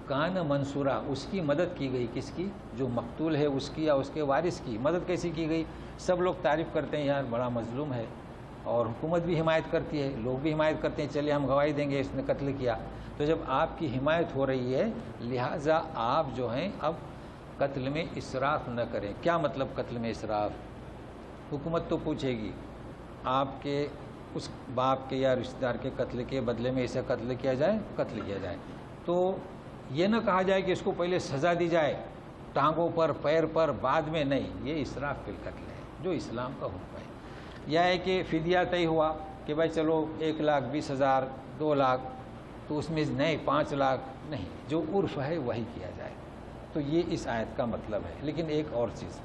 کان منصورہ، اس کی مدد کی گئی، کس کی؟ جو مقتول ہے اس کی یا اس کے وارث کی مدد کیسی کی گئی؟ سب لوگ تعریف کرتے ہیں یار بڑا مظلوم ہے، اور حکومت بھی حمایت کرتی ہے، لوگ بھی حمایت کرتے ہیں، چلیے ہم گواہی دیں گے اس نے قتل کیا۔ تو جب آپ کی حمایت ہو رہی ہے، لہٰذا آپ جو ہیں اب قتل میں اسراف نہ کریں۔ کیا مطلب قتل میں اسراف؟ حکومت تو پوچھے گی آپ کے اس باپ کے یا رشتہ دار کے قتل کے بدلے میں اسے قتل کیا جائے، تو یہ نہ کہا جائے کہ اس کو پہلے سزا دی جائے ٹانگوں پر، پیر پر، بعد میں، نہیں، یہ اسراف فی القتل ہے جو اسلام کا حکم ہے۔ یا ہے کہ فدیہ طے ہوا کہ بھائی چلو 1,20,000 2 لاکھ، تو اس میں نہیں 5 لاکھ نہیں، جو عرف ہے وہی کیا جائے، تو یہ اس آیت کا مطلب ہے۔ لیکن ایک اور چیز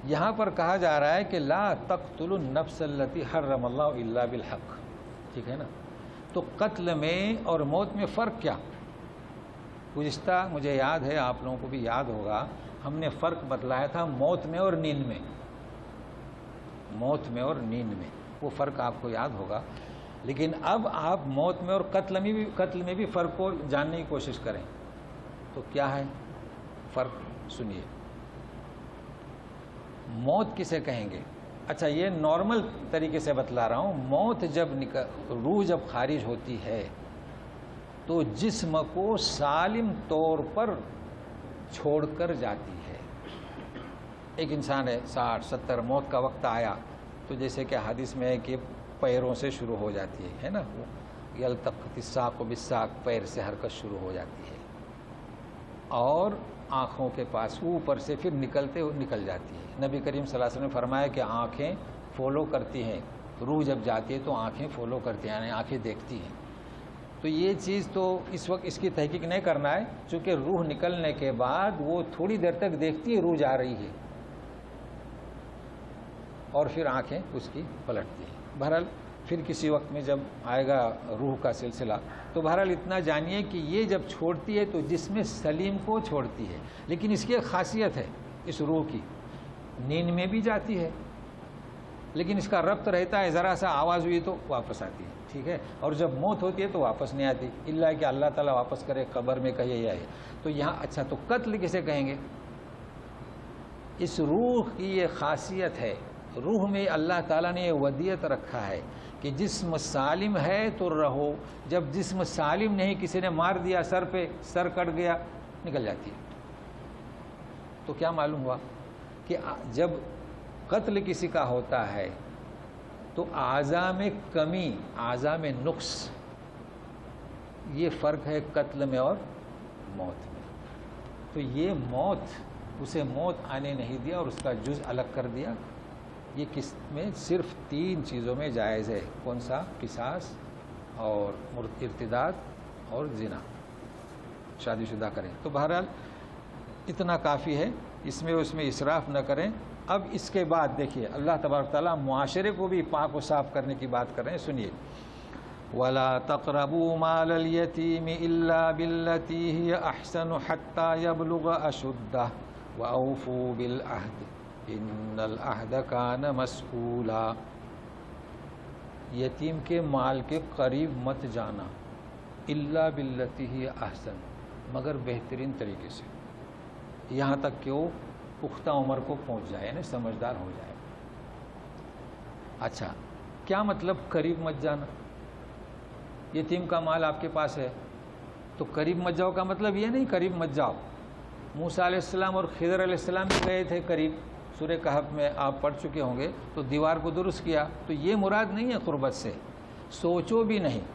یہاں پر کہا جا رہا ہے کہ لا تقتلوا النفس التي حرم اللہ الا بالحق، ٹھیک ہے نا؟ تو قتل میں اور موت میں فرق کیا؟ گزشتہ مجھے یاد ہے، آپ لوگوں کو بھی یاد ہوگا، ہم نے فرق بتلایا تھا موت میں اور نیند میں، موت میں اور نیند میں، وہ فرق آپ کو یاد ہوگا۔ لیکن اب آپ موت میں اور قتل میں بھی فرق کو جاننے کی کوشش کریں، تو کیا ہے فرق؟ سنیے، موت کسے کہیں گے؟ اچھا، یہ نارمل طریقے سے بتلا رہا ہوں۔ موت جب روح جب خارج ہوتی ہے تو جسم کو سالم طور پر چھوڑ کر جاتی ہے۔ ایک انسان ہے 60 70، موت کا وقت آیا تو جیسے کہ حدیث میں ہے کہ پیروں سے شروع ہو جاتی ہے نا، یلتقط الساق بالساق، پیر سے حرکت شروع ہو جاتی ہے، اور آنکھوں کے پاس اوپر سے پھر نکل جاتی ہے۔ نبی کریم صلی اللہ علیہ وسلم نے فرمایا کہ آنکھیں فالو کرتی ہیں، روح جب جاتی ہے تو آنکھیں فالو کرتی ہیں، یعنی آنکھیں دیکھتی ہیں۔ تو یہ چیز تو اس وقت اس کی تحقیق نہیں کرنا ہے، چونکہ روح نکلنے کے بعد وہ تھوڑی دیر تک دیکھتی ہے روح جا رہی ہے، اور پھر آنکھیں اس کی پلٹتی ہیں۔ بہرحال پھر کسی وقت میں جب آئے گا روح کا سلسلہ، تو بہرحال اتنا جانیے کہ یہ جب چھوڑتی ہے تو جسم سلیم کو چھوڑتی ہے، لیکن اس کی ایک خاصیت ہے اس روح کی، نیند میں بھی جاتی ہے لیکن اس کا ربط رہتا ہے، ذرا سا آواز ہوئی تو واپس آتی ہے، ٹھیک ہے، اور جب موت ہوتی ہے تو واپس نہیں آتی، الا کہ اللہ تعالیٰ واپس کرے، قبر میں کہے یا ہے۔ تو یہاں اچھا، تو قتل کسے کہیں گے؟ اس روح کی یہ خاصیت ہے، روح میں اللہ تعالیٰ نے یہ ودیت رکھا ہے کہ جسم سالم ہے تو رہو، جب جسم سالم نہیں، کسی نے مار دیا سر پہ، سر کٹ گیا، نکل جاتی ہے۔ تو کیا معلوم ہوا کہ جب قتل کسی کا ہوتا ہے تو اعضاء میں کمی، اعضاء میں نقص، یہ فرق ہے قتل میں اور موت میں۔ تو یہ موت، اسے موت آنے نہیں دیا اور اس کا جز الگ کر دیا۔ یہ کس میں؟ صرف 3 چیزوں میں جائز ہے۔ کون سا؟ قصاص اور ارتداد اور زنا، شادی شدہ کریں۔ تو بہرحال اتنا کافی ہے، اس میں اسراف نہ کریں۔ اب اس کے بعد دیکھیے اللہ تبارک تعالیٰ معاشرے کو بھی پاک و صاف کرنے کی بات کر رہے ہیں، سنیے۔ وَلَا تَقْرَبُوا مَالَ الْيَتِيمِ إِلَّا بِالَّتِي هِيَ أَحْسَنُ حَتَّى يَبْلُغَ أَشُدَّهُ وَأَوْفُوا بِالْعَهْدِ إِنَّ الْعَهْدَ كَانَ مَسْئُولًا۔ یتیم کے مال کے قریب مت جانا، الا باللتی ہی احسن، مگر بہترین طریقے سے، یہاں تک کہ وہ پختہ عمر کو پہنچ جائے، یعنی سمجھدار ہو جائے۔ اچھا، کیا مطلب قریب مت جانا؟ یتیم کا مال آپ کے پاس ہے تو قریب مت جاؤ کا مطلب یہ نہیں قریب مت جاؤ۔ موسیٰ علیہ السلام اور خضر علیہ السلام بھی گئے تھے قریب، سورہ کہف میں آپ پڑھ چکے ہوں گے، تو دیوار کو درست کیا، تو یہ مراد نہیں ہے قربت سے، سوچو بھی نہیں،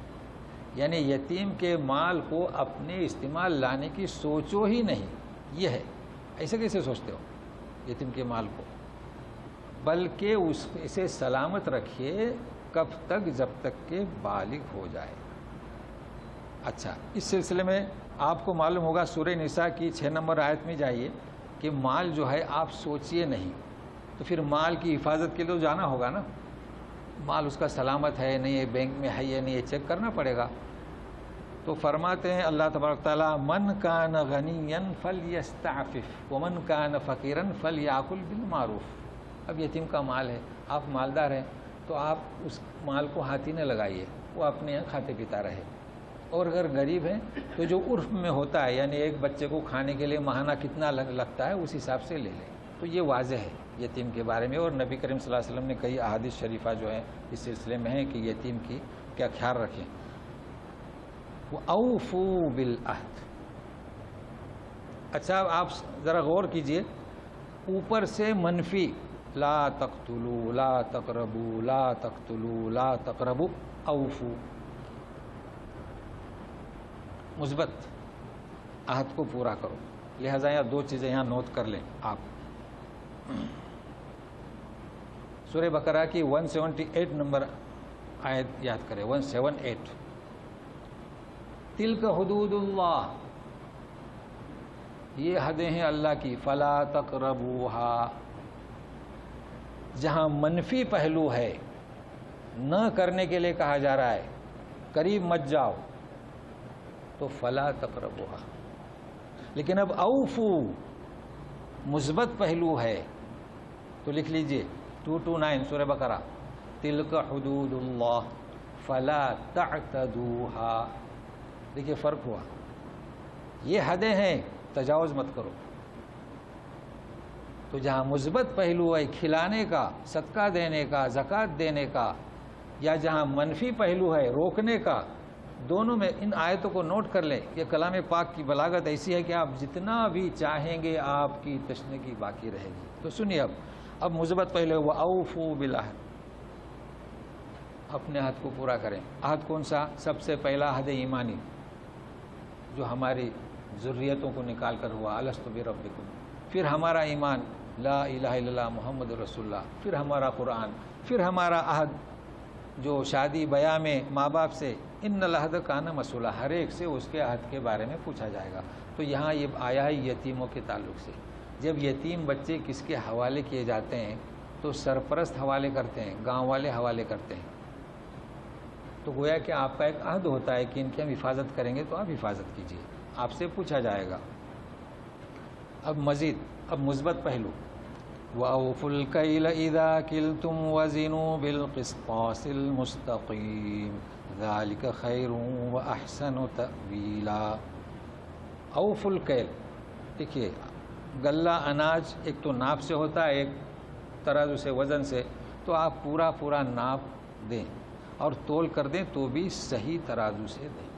یعنی یتیم کے مال کو اپنے استعمال لانے کی سوچو ہی نہیں، یہ ہے۔ ایسے کیسے سوچتے ہو یتیم کے مال کو؟ بلکہ اسے سلامت رکھیے، کب تک؟ جب تک کہ بالغ ہو جائے۔ اچھا، اس سلسلے میں آپ کو معلوم ہوگا سورہ نساء کی 6 نمبر آیت میں جائیے کہ مال جو ہے آپ سوچئے نہیں، تو پھر مال کی حفاظت کے لیے جانا ہوگا نا، مال اس کا سلامت ہے نہیں ہے، بینک میں ہے یا نہیں، یہ چیک کرنا پڑے گا۔ تو فرماتے ہیں اللہ تبارک تعالیٰ من کان غنیا فلیستعفف ومن کان فقیرا فلیاکل بالمعروف۔ اب یتیم کا مال ہے، آپ مالدار ہیں تو آپ اس مال کو ہاتھ ہی نہ لگائیے، وہ اپنے یہاں کھاتے پیتا رہے، اور اگر غریب ہیں تو جو عرف میں ہوتا ہے، یعنی ایک بچے کو کھانے کے لیے ماہانہ کتنا لگتا ہے اس حساب سے لے لیں۔ تو یہ واضح ہے یتیم کے بارے میں، اور نبی کریم صلی اللہ علیہ وسلم نے کئی احادیث شریفہ جو ہیں اس سلسلے میں ہیں کہ یتیم کی کیا خیال رکھیں۔ وَأَوْفُوا بِالْعَهْدِ۔ اچھا، آپ ذرا غور کیجئے، اوپر سے منفی، لا تقتلوا، لا تقربوا، لا تقتلوا، لا تقربوا، اوفوا، مثبت، عہد کو پورا کرو۔ لہذا یہاں 2 چیزیں یہاں نوٹ کر لیں آپ۔ سورہ بقرہ کی 178 نمبر آیت یاد کریں، 178۔ تلک حدود اللہ، یہ حدیں ہیں اللہ کی، فلا تقربوها، جہاں منفی پہلو ہے، نہ کرنے کے لیے کہا جا رہا ہے، قریب مت جاؤ، تو فلا تقربوها۔ لیکن اب اوفو مثبت پہلو ہے، تو لکھ لیجئے 229 سورہ بقرہ، تلک حدود اللہ فلا تعتدوها۔ دیکھیے فرق ہوا، یہ حدیں ہیں، تجاوز مت کرو۔ تو جہاں مثبت پہلو ہے کھلانے کا، صدقہ دینے کا، زکوٰۃ دینے کا، یا جہاں منفی پہلو ہے روکنے کا، دونوں میں ان آیتوں کو نوٹ کر لیں۔ یہ کلام پاک کی بلاغت ایسی ہے کہ آپ جتنا بھی چاہیں گے آپ کی تشنگی باقی رہے گی۔ تو سنیے، اب مثبت پہلو وَأَوْفُوا بِالْعَهْدِ، اپنے عہد کو پورا کریں۔ عہد کون سا؟ سب سے پہلا عہد ایمانی، جو ہماری ذریتوں کو نکال کر ہوا، الستُ بربکم، پھر ہمارا ایمان لا الہ الا اللہ محمد رسول اللہ، پھر ہمارا قرآن، پھر ہمارا عہد جو شادی بیاہ میں ماں باپ سے، ان العہد کان مسئولا، ہر ایک سے اس کے عہد کے بارے میں پوچھا جائے گا۔ تو یہاں یہ آیا ہے یتیموں کے تعلق سے، جب یتیم بچے کس کے حوالے کیے جاتے ہیں تو سرپرست حوالے کرتے ہیں، گاؤں والے حوالے کرتے ہیں۔ تو گویا کہ آپ کا ایک عہد ہوتا ہے کہ ان کی ہم حفاظت کریں گے، تو آپ حفاظت کیجیے، آپ سے پوچھا جائے گا۔ اب مزید، اب مثبت پہلو، وَأَوْفُوا الْكَيْلَ إِذَا كِلْتُمْ وَزِنُوا بِالْقِسْطَاسِ الْمُسْتَقِيمِ ذَلِكَ خَيْرٌ وَأَحْسَنُ تَأْوِيلًا۔ اوفُوا الْكَيْلَ، دیکھیے غلہ اناج ایک تو ناپ سے ہوتا ہے، ایک ترازو سے، وزن سے، تو آپ پورا پورا ناپ دیں اور تول کر دیں تو بھی صحیح ترازو سے دیں۔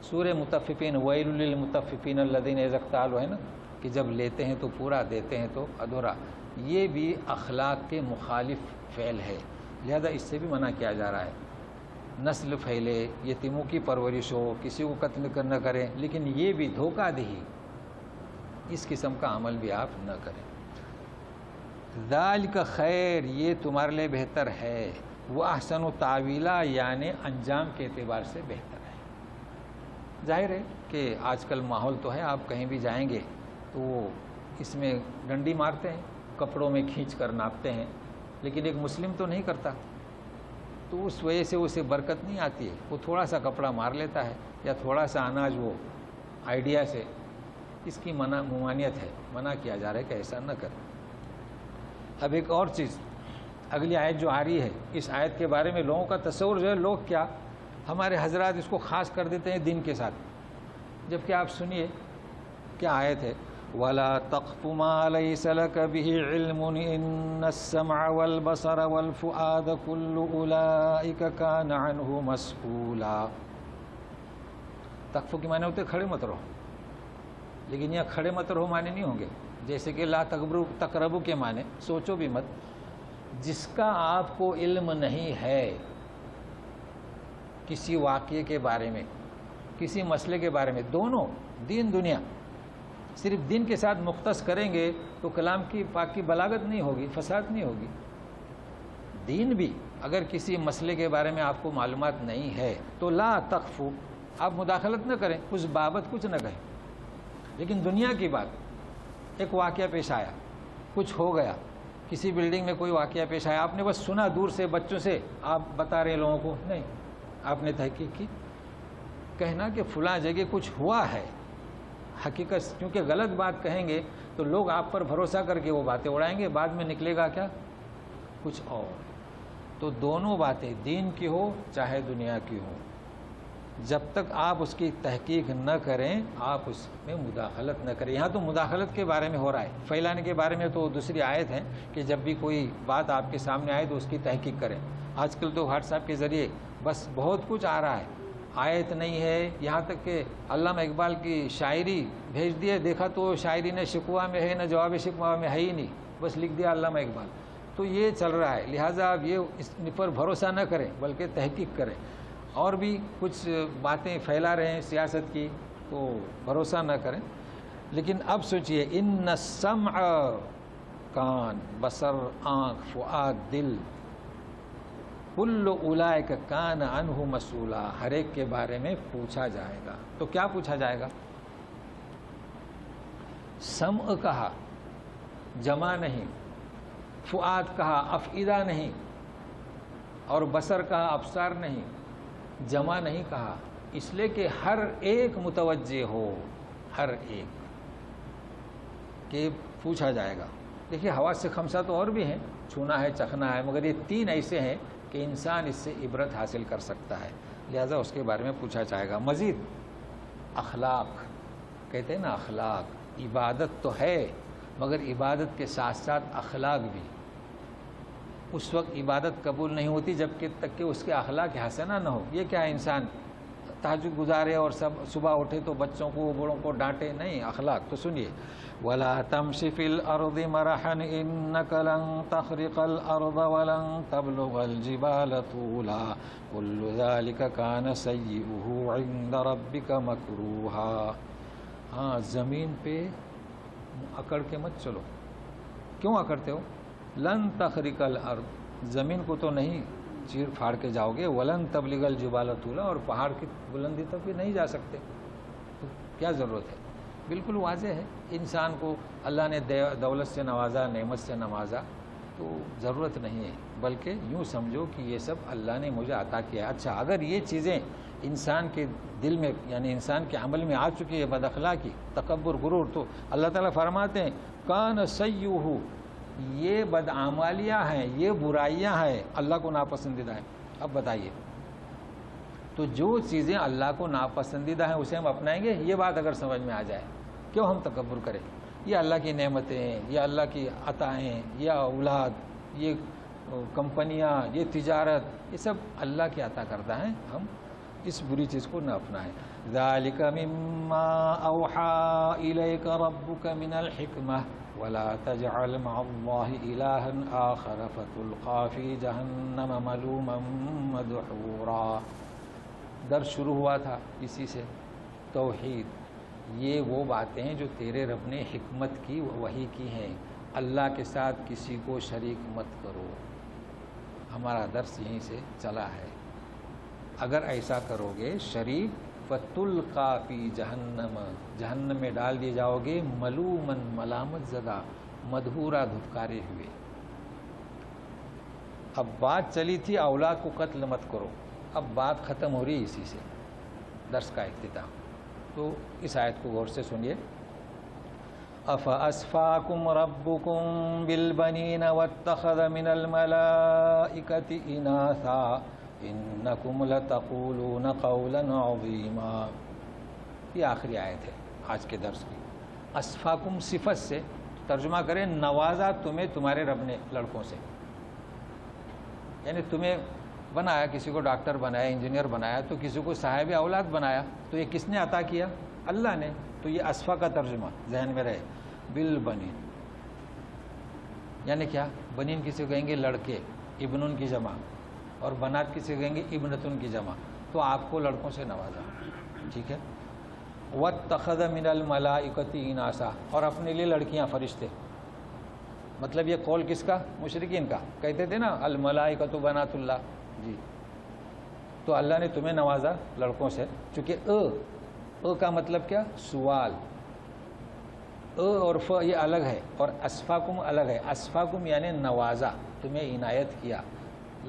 سورہ مطففین، ویل للمطففین الذین اذا اکتالوا، ہے نا، کہ جب لیتے ہیں تو پورا، دیتے ہیں تو ادھورا۔ یہ بھی اخلاق کے مخالف فعل ہے۔ لہذا اس سے بھی منع کیا جا رہا ہے. نسل پھیلے، یتیموں کی پرورش ہو، کسی کو قتل نہ کریں، لیکن یہ بھی دھوکہ دہی، اس قسم کا عمل بھی آپ نہ کریں. ذالک خیر، یہ تمہارے لیے بہتر ہے. وہ احسن تعویلا، یعنی انجام کے اعتبار سے بہتر ہے. ظاہر ہے کہ آج کل ماحول تو ہے، آپ کہیں بھی جائیں گے تو وہ اس میں ڈنڈی مارتے ہیں، کپڑوں میں کھینچ کر ناپتے ہیں، لیکن ایک مسلم تو نہیں کرتا، تو اس وجہ سے اسے برکت نہیں آتی ہے. وہ تھوڑا سا کپڑا مار لیتا ہے یا تھوڑا سا اناج وہ آئیڈیا سے، اس کی ممانعت ہے، منع کیا جا رہا ہے کہ ایسا نہ کریں. اب ایک اور چیز، اگلی آیت جو آ رہی ہے، اس آیت کے بارے میں لوگوں کا تصور جو ہے، لوگ کیا، ہمارے حضرات اس کو خاص کر دیتے ہیں دین کے ساتھ، جبکہ آپ سنیے کیا آیت ہے. وَلَا تَقْفُ مَا لَيْسَ لَكَ بِهِ عِلْمٌ إِنَّ السَّمْعَ وَالْبَصَرَ وَالْفُؤَادَ كُلُّ أُولَئِكَ كَانَ عَنْهُ مَسْئُولًا. تقف کے معنی ہوتے کھڑے مت رہو، لیکن یہاں کھڑے مت رہو معنی نہیں ہوں گے، جیسے کہ لا تقربو کے معنی سوچو بھی مت. جس کا آپ کو علم نہیں ہے کسی واقعے کے بارے میں، کسی مسئلے کے بارے میں، دونوں دین دنیا، صرف دین کے ساتھ مختص کریں گے تو کلام کی پاک کی بلاغت نہیں ہوگی، فساد نہیں ہوگی. دین بھی اگر کسی مسئلے کے بارے میں آپ کو معلومات نہیں ہے تو لا تخفو، آپ مداخلت نہ کریں، اس بابت کچھ نہ کہیں. لیکن دنیا کی بات، ایک واقعہ پیش آیا، کچھ ہو گیا، کسی بلڈنگ میں کوئی واقعہ پیش آیا، آپ نے بس سنا دور سے بچوں سے، آپ بتا رہے لوگوں کو نہیں، آپ نے تحقیق کی. کہنا کہ فلاں جگہ کچھ ہوا ہے، حقیقت، کیونکہ غلط بات کہیں گے تو لوگ آپ پر بھروسہ کر کے وہ باتیں اڑائیں گے، بعد میں نکلے گا کیا، کچھ اور. تو دونوں باتیں، دین کی ہو چاہے دنیا کی ہو، جب تک آپ اس کی تحقیق نہ کریں آپ اس میں مداخلت نہ کریں. یہاں تو مداخلت کے بارے میں ہو رہا ہے، پھیلانے کے بارے میں تو دوسری آیت ہے کہ جب بھی کوئی بات آپ کے سامنے آئے تو اس کی تحقیق کریں. آج کل تو واٹس ایپ کے ذریعے بس بہت کچھ آ رہا ہے، آیت نہیں ہے، یہاں تک کہ علامہ اقبال کی شاعری بھیج دیے، دیکھا تو شاعری نہ شکوہ میں ہے نہ جواب شکوہ میں ہے ہی نہیں، بس لکھ دیا علامہ اقبال. تو یہ چل رہا ہے، لہٰذا آپ یہ اس پر بھروسہ نہ کریں بلکہ تحقیق کریں. اور بھی کچھ باتیں پھیلا رہے ہیں سیاست کی تو بھروسہ نہ کریں. لیکن اب سوچئے، ان السمع، کان، بصر، آنکھ، فؤاد، دل، کل اولئک کان عنہ مسئولا، ہر ایک کے بارے میں پوچھا جائے گا. تو کیا پوچھا جائے گا؟ سمع کہا جمع نہیں، فؤاد کہا افئدہ نہیں، اور بصر کہا ابصار نہیں، جمع نہیں کہا، اس لیے کہ ہر ایک متوجہ ہو، ہر ایک کہ پوچھا جائے گا. دیکھیے حواس خمسہ تو اور بھی ہیں، چھونا ہے، چکھنا ہے، مگر یہ تین ایسے ہیں کہ انسان اس سے عبرت حاصل کر سکتا ہے، لہذا اس کے بارے میں پوچھا جائے گا. مزید اخلاق، کہتے ہیں نا اخلاق، عبادت تو ہے مگر عبادت کے ساتھ ساتھ اخلاق بھی. اس وقت عبادت قبول نہیں ہوتی جب تک کہ اس کے اخلاق حسنہ نہ ہو. یہ کیا ہے، انسان تہجد گزارے اور سب صبح اٹھے تو بچوں کو بڑوں کو ڈانٹے، نہیں، اخلاق. تو سنیے، وَلَا تَمْشِ فِي الْأَرْضِ مَرَحًا إِنَّكَ لَن تَخْرِقَ الْأَرْضَ وَلَن تَبْلُغَ الْجِبَالَ طُولًا كُلُّ ذَلِكَ كَانَ سَيِّئُهُ عِندَ رَبِّكَ مَكْرُوهًا. ہاں، زمین پہ اکڑ کے مت چلو. کیوں اکڑتے ہو؟ لن تخرق الارض، زمین کو تو نہیں چیر پھاڑ کے جاؤ گے، ولن تبلغ الجبال طولا، اور پہاڑ کی بلندی تک بھی نہیں جا سکتے. تو کیا ضرورت ہے؟ بالکل واضح ہے، انسان کو اللہ نے دولت سے نوازا، نعمت سے نوازا، تو ضرورت نہیں ہے، بلکہ یوں سمجھو کہ یہ سب اللہ نے مجھے عطا کیا. اچھا، اگر یہ چیزیں انسان کے دل میں یعنی انسان کے عمل میں آ چکی ہے، بد اخلاقی، تکبر، غرور، تو اللہ تعالیٰ فرماتے ہیں کان سیئہ، یہ بدعمالیاں ہیں، یہ برائیاں ہیں، اللہ کو ناپسندیدہ ہیں. اب بتائیے، تو جو چیزیں اللہ کو ناپسندیدہ ہیں اسے ہم اپنائیں گے؟ یہ بات اگر سمجھ میں آ جائے، کیوں ہم تکبر کریں؟ یہ اللہ کی نعمتیں، یہ اللہ کی عطائیں، یہ اولاد، یہ کمپنیاں، یہ تجارت، یہ سب اللہ کی عطا کردہ ہیں، ہم اس بری چیز کو نہ اپنائیں. ذَلِكَ مِمَّا أَوْحَى إِلَيْكَ رَبُّكَ مِنَ الْحِكْمَةِ ولا تجعل مع الله إلها آخر فتلقى في جهنم ملوما مدحورا۔ درس شروع ہوا تھا اسی سے، توحید، یہ وہ باتیں جو تیرے رب نے حکمت کی وحی کی ہیں، اللہ کے ساتھ کسی کو شریک مت کرو۔ ہمارا درس یہیں سے چلا ہے، اگر ایسا کرو گے شریک فتلقا فی جہنم، جہنم میں ڈال دیے جاؤ گے، ملومن ملامت زدہ، مدحورا دھتکارے ہوئے۔ اب بات چلی تھی اولاد کو قتل مت کرو، اب بات ختم ہو رہی ہے اسی سے، درس کا اختتام۔ تو اس آیت کو غور سے سنیے۔ افاسفاکم ربکم بالبنین واتخذ من الملائکۃ اناثا انکم لتقولون قولا عظیما۔ یہ آخری آیت ہے آج کے درس کی۔ اسفاکم صفت سے ترجمہ کریں نوازا تمہیں تمہارے رب نے لڑکوں سے، یعنی تمہیں بنایا، کسی کو ڈاکٹر بنایا، انجینئر بنایا، تو کسی کو صاحب اولاد بنایا، تو یہ کس نے عطا کیا؟ اللہ نے۔ تو یہ اسفا کا ترجمہ ذہن میں رہے، بالبنین یعنی کیا؟ بنین کسی کو کہیں گے لڑکے، ابنن کی جمع، اور بنات کسی کو کہیں گے ابنتن کی جمع، تو آپ کو لڑکوں سے نوازا، ٹھیک ہے۔ واتخذ من الملائکۃ اناسا، اور اپنے لیے لڑکیاں، فرشتے۔ مطلب یہ قول کس کا؟ مشرکین کا، کہتے تھے نا الملائکۃ بنات اللہ، جی۔ تو اللہ نے تمہیں نوازا لڑکوں سے، چونکہ اے کا مطلب کیا؟ سوال۔ اے اور ف یہ الگ ہے، اور اسفاکم الگ ہے۔ اسفاکم یعنی نوازا، تمہیں عنایت کیا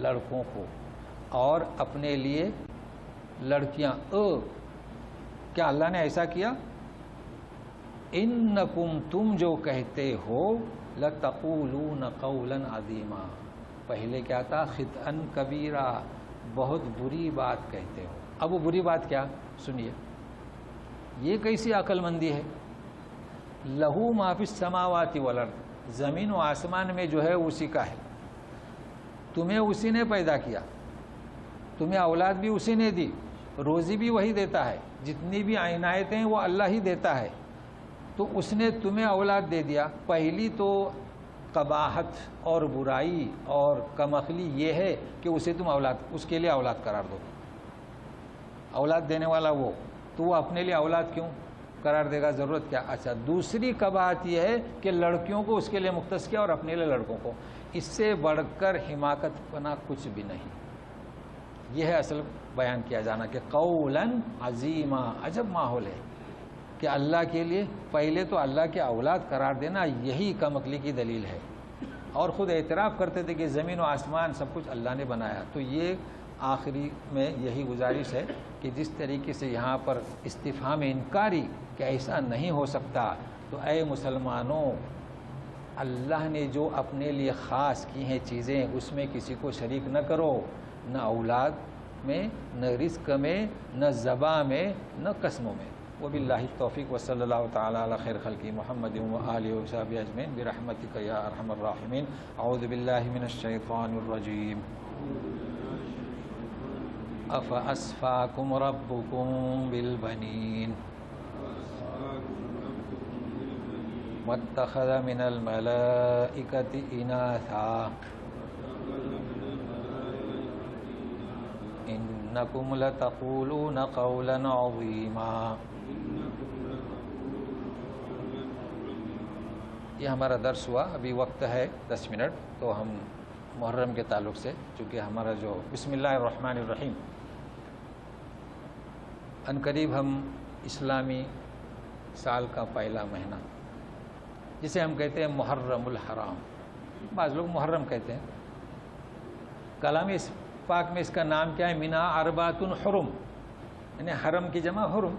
لڑکوں کو، اور اپنے لیے لڑکیاں۔ کیا اللہ نے ایسا کیا؟ انکم تم جو کہتے ہو، لتقولون قولا عظیما، پہلے کیا تھا؟ خطأً کبیرہ، بہت بری بات کہتے ہو۔ اب وہ بری بات کیا؟ سنیے، یہ کیسی عقل مندی ہے؟ لہو ما فی السماوات والارض، زمین و آسمان میں جو ہے اسی کا ہے، تمہیں اسی نے پیدا کیا، تمہیں اولاد بھی اسی نے دی، روزی بھی وہی دیتا ہے، جتنی بھی عنایتیں ہیں وہ اللہ ہی دیتا ہے، تو اس نے تمہیں اولاد دے دیا۔ پہلی تو قباحت اور برائی اور کمعقلی یہ ہے کہ اسے تم اس کے لیے اولاد قرار دو، اولاد دینے والا وہ، تو وہ اپنے لیے اولاد کیوں قرار دے گا؟ ضرورت کیا؟ اچھا، دوسری قباحت یہ ہے کہ لڑکیوں کو اس کے لیے مختص کیا اور اپنے لیے لڑکوں کو۔ اس سے بڑھ کر حماقت پنا کچھ بھی نہیں۔ یہ ہے اصل بیان کیا جانا کہ قولاً عظیما، عجب ماحول ہے کہ اللہ کے لیے پہلے تو اللہ کے اولاد قرار دینا، یہی کم عقلی کی دلیل ہے، اور خود اعتراف کرتے تھے کہ زمین و آسمان سب کچھ اللہ نے بنایا۔ تو یہ آخری میں یہی گزارش ہے کہ جس طریقے سے یہاں پر استفہام انکاری کہ ایسا نہیں ہو سکتا، تو اے مسلمانوں، اللہ نے جو اپنے لیے خاص کی ہیں چیزیں، اس میں کسی کو شریک نہ کرو، نہ اولاد میں، نہ رزق میں، نہ ذبح میں، نہ قسموں میں۔ وباللہ التوفیق، وصلی اللہ تعالی علی خیر خلقہ محمد وآلہ وصحبہ اجمعین برحمتک یا ارحم الراحمین۔ اعوذ باللہ من الشیطان الرجیم۔ افاسفاکم ربکم بالبنین واتخذ من الملائکۃ اناثا انکم لتقولون قولا عظیما۔ یہ ہمارا درس ہوا، ابھی وقت ہے 10 منٹ، تو ہم محرم کے تعلق سے، چونکہ ہمارا جو بسم اللہ الرحمن الرحیم، ان قریب ہم اسلامی سال کا پہلا مہینہ، جسے ہم کہتے ہیں محرم الحرام، بعض لوگ محرم کہتے ہیں، کلام پاک میں اس کا نام کیا ہے؟ منہا اربعۃ حرم، یعنی حرم کی جمع حرم،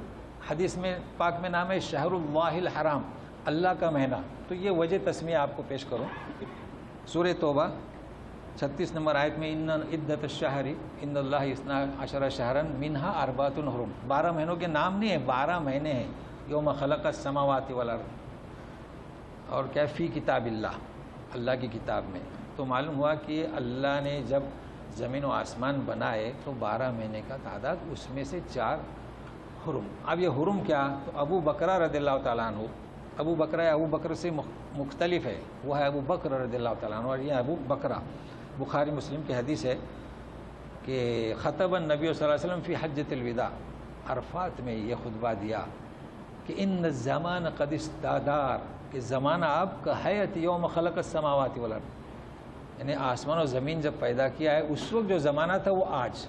حدیث میں پاک میں نام ہے شہر اللہ الحرام، اللہ کا مہینہ۔ تو یہ وجہ تسمیہ آپ کو پیش کروں، سورہ توبہ 36 نمبر آیت میں ان عدت الشہر ان اللہ 12 شہرا منہا اربعۃ حرم، 12 مہینوں کے نام نہیں ہے، 12 مہینے ہیں، یوم خلق السماوات والارض، اور کیا فی کتاب اللہ، اللہ کی کتاب میں۔ تو معلوم ہوا کہ اللہ نے جب زمین و آسمان بنائے تو 12 مہینے کا تعداد، اس میں سے 4 حرم۔ اب یہ حرم کیا؟ تو ابو بکرہ رضی اللہ تعالیٰ عنہ ابو بکرہ ابو بکر سے مختلف ہے، وہ ہے ابو بکر رضی اللہ تعالیٰ عنہ، اور یہ ابو بکرہ بخاری مسلم کی حدیث ہے کہ خطب النبی صلی اللہ علیہ وسلم فی حجۃ الوداع، عرفات میں یہ خطبہ دیا کہ ان الزمان قد استدار، کہ زمانہ اب کا حیت یوم خلق السماوات والارض، یعنی آسمان و زمین جب پیدا کیا ہے اس وقت جو زمانہ تھا وہ آج۔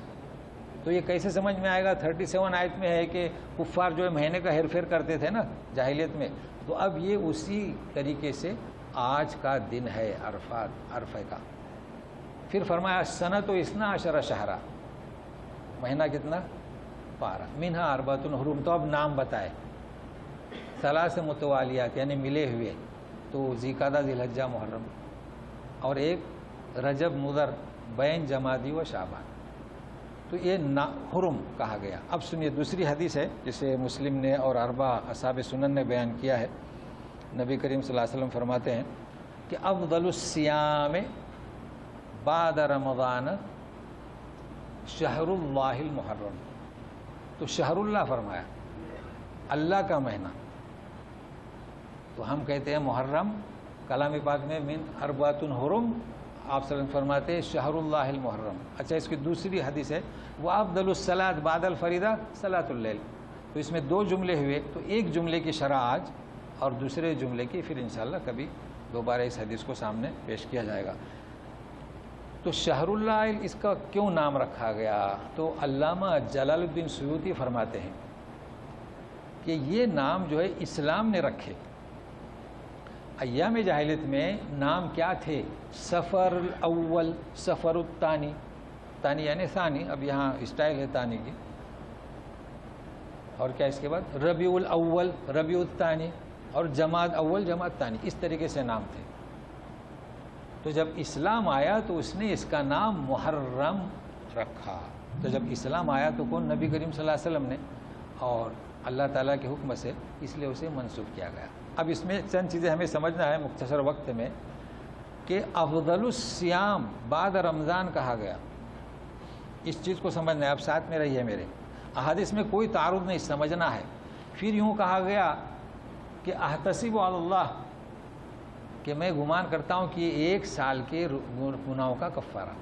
تو یہ کیسے سمجھ میں آئے گا؟ 37 آیت میں ہے کہ کفار جو ہے مہینے کا ہیر پھیر کرتے تھے نا جاہلیت میں، تو اب یہ اسی طریقے سے آج کا دن ہے عرفے کا۔ پھر فرمایا سنۃ 12 شہرا، مہینہ کتنا؟ 12، منہا اربعۃ حرم، تو اب نام بتائے، ثلاث متوالیات یعنی ملے ہوئے، تو ذی-قعدہ، ذی الحجہ، محرم، اور ایک رجب مضر بین جمادی و شعبان، تو یہ حرم کہا گیا۔ اب سنیے دوسری حدیث ہے جسے مسلم نے اور 4 اصحاب سنن نے بیان کیا ہے۔ نبی کریم صلی اللہ علیہ وسلم فرماتے ہیں کہ افضل الصیام بعد رمضان شہر اللہ المحرم، تو شہر اللہ فرمایا، اللہ کا مہینہ، تو ہم کہتے ہیں محرم، کلام پاک میں من اربعۃ حرم، آپ صلی اللہ علیہ وسلم فرماتے ہیں شہر اللہ المحرم۔ اچھا، اس کی دوسری حدیث ہے وہ افضل الصلاۃ بعد الفریضہ صلاۃ اللیل، تو اس میں 2 جملے ہوئے، تو ایک جملے کی شرح آج اور دوسرے جملے کی پھر انشاءاللہ کبھی دوبارہ اس حدیث کو سامنے پیش کیا جائے گا۔ تو شہر اللہ اس کا کیوں نام رکھا گیا؟ تو علامہ جلال الدین سیوطی فرماتے ہیں کہ یہ نام جو ہے اسلام نے رکھے۔ ایام جاہلیت میں نام کیا تھے؟ سفر الاول، سفر الثانی، ثانی یعنی ثانی، اب یہاں اسٹائل ہے ثانی کی، اور کیا اس کے بعد ربیع الاول، ربیع الثانی، اور جماد اول، جماد ثانی، اس طریقے سے نام تھے۔ تو جب اسلام آیا تو اس نے اس کا نام محرم رکھا، تو جب اسلام آیا تو کون؟ نبی کریم صلی اللہ علیہ وسلم نے، اور اللہ تعالیٰ کے حکم سے اس لیے اسے منسوخ کیا گیا۔ اب اس میں چند چیزیں ہمیں سمجھنا ہے مختصر وقت میں، کہ افضل الصیام بعد رمضان کہا گیا، اس چیز کو سمجھنا ہے۔ اب ساتھ میں رہیے میرے، احادیث میں کوئی تعارض نہیں، سمجھنا ہے۔ پھر یوں کہا گیا کہ احتسب علی اللہ، کہ میں گمان کرتا ہوں کہ یہ 1 سال کے گناہوں کا کفارہ،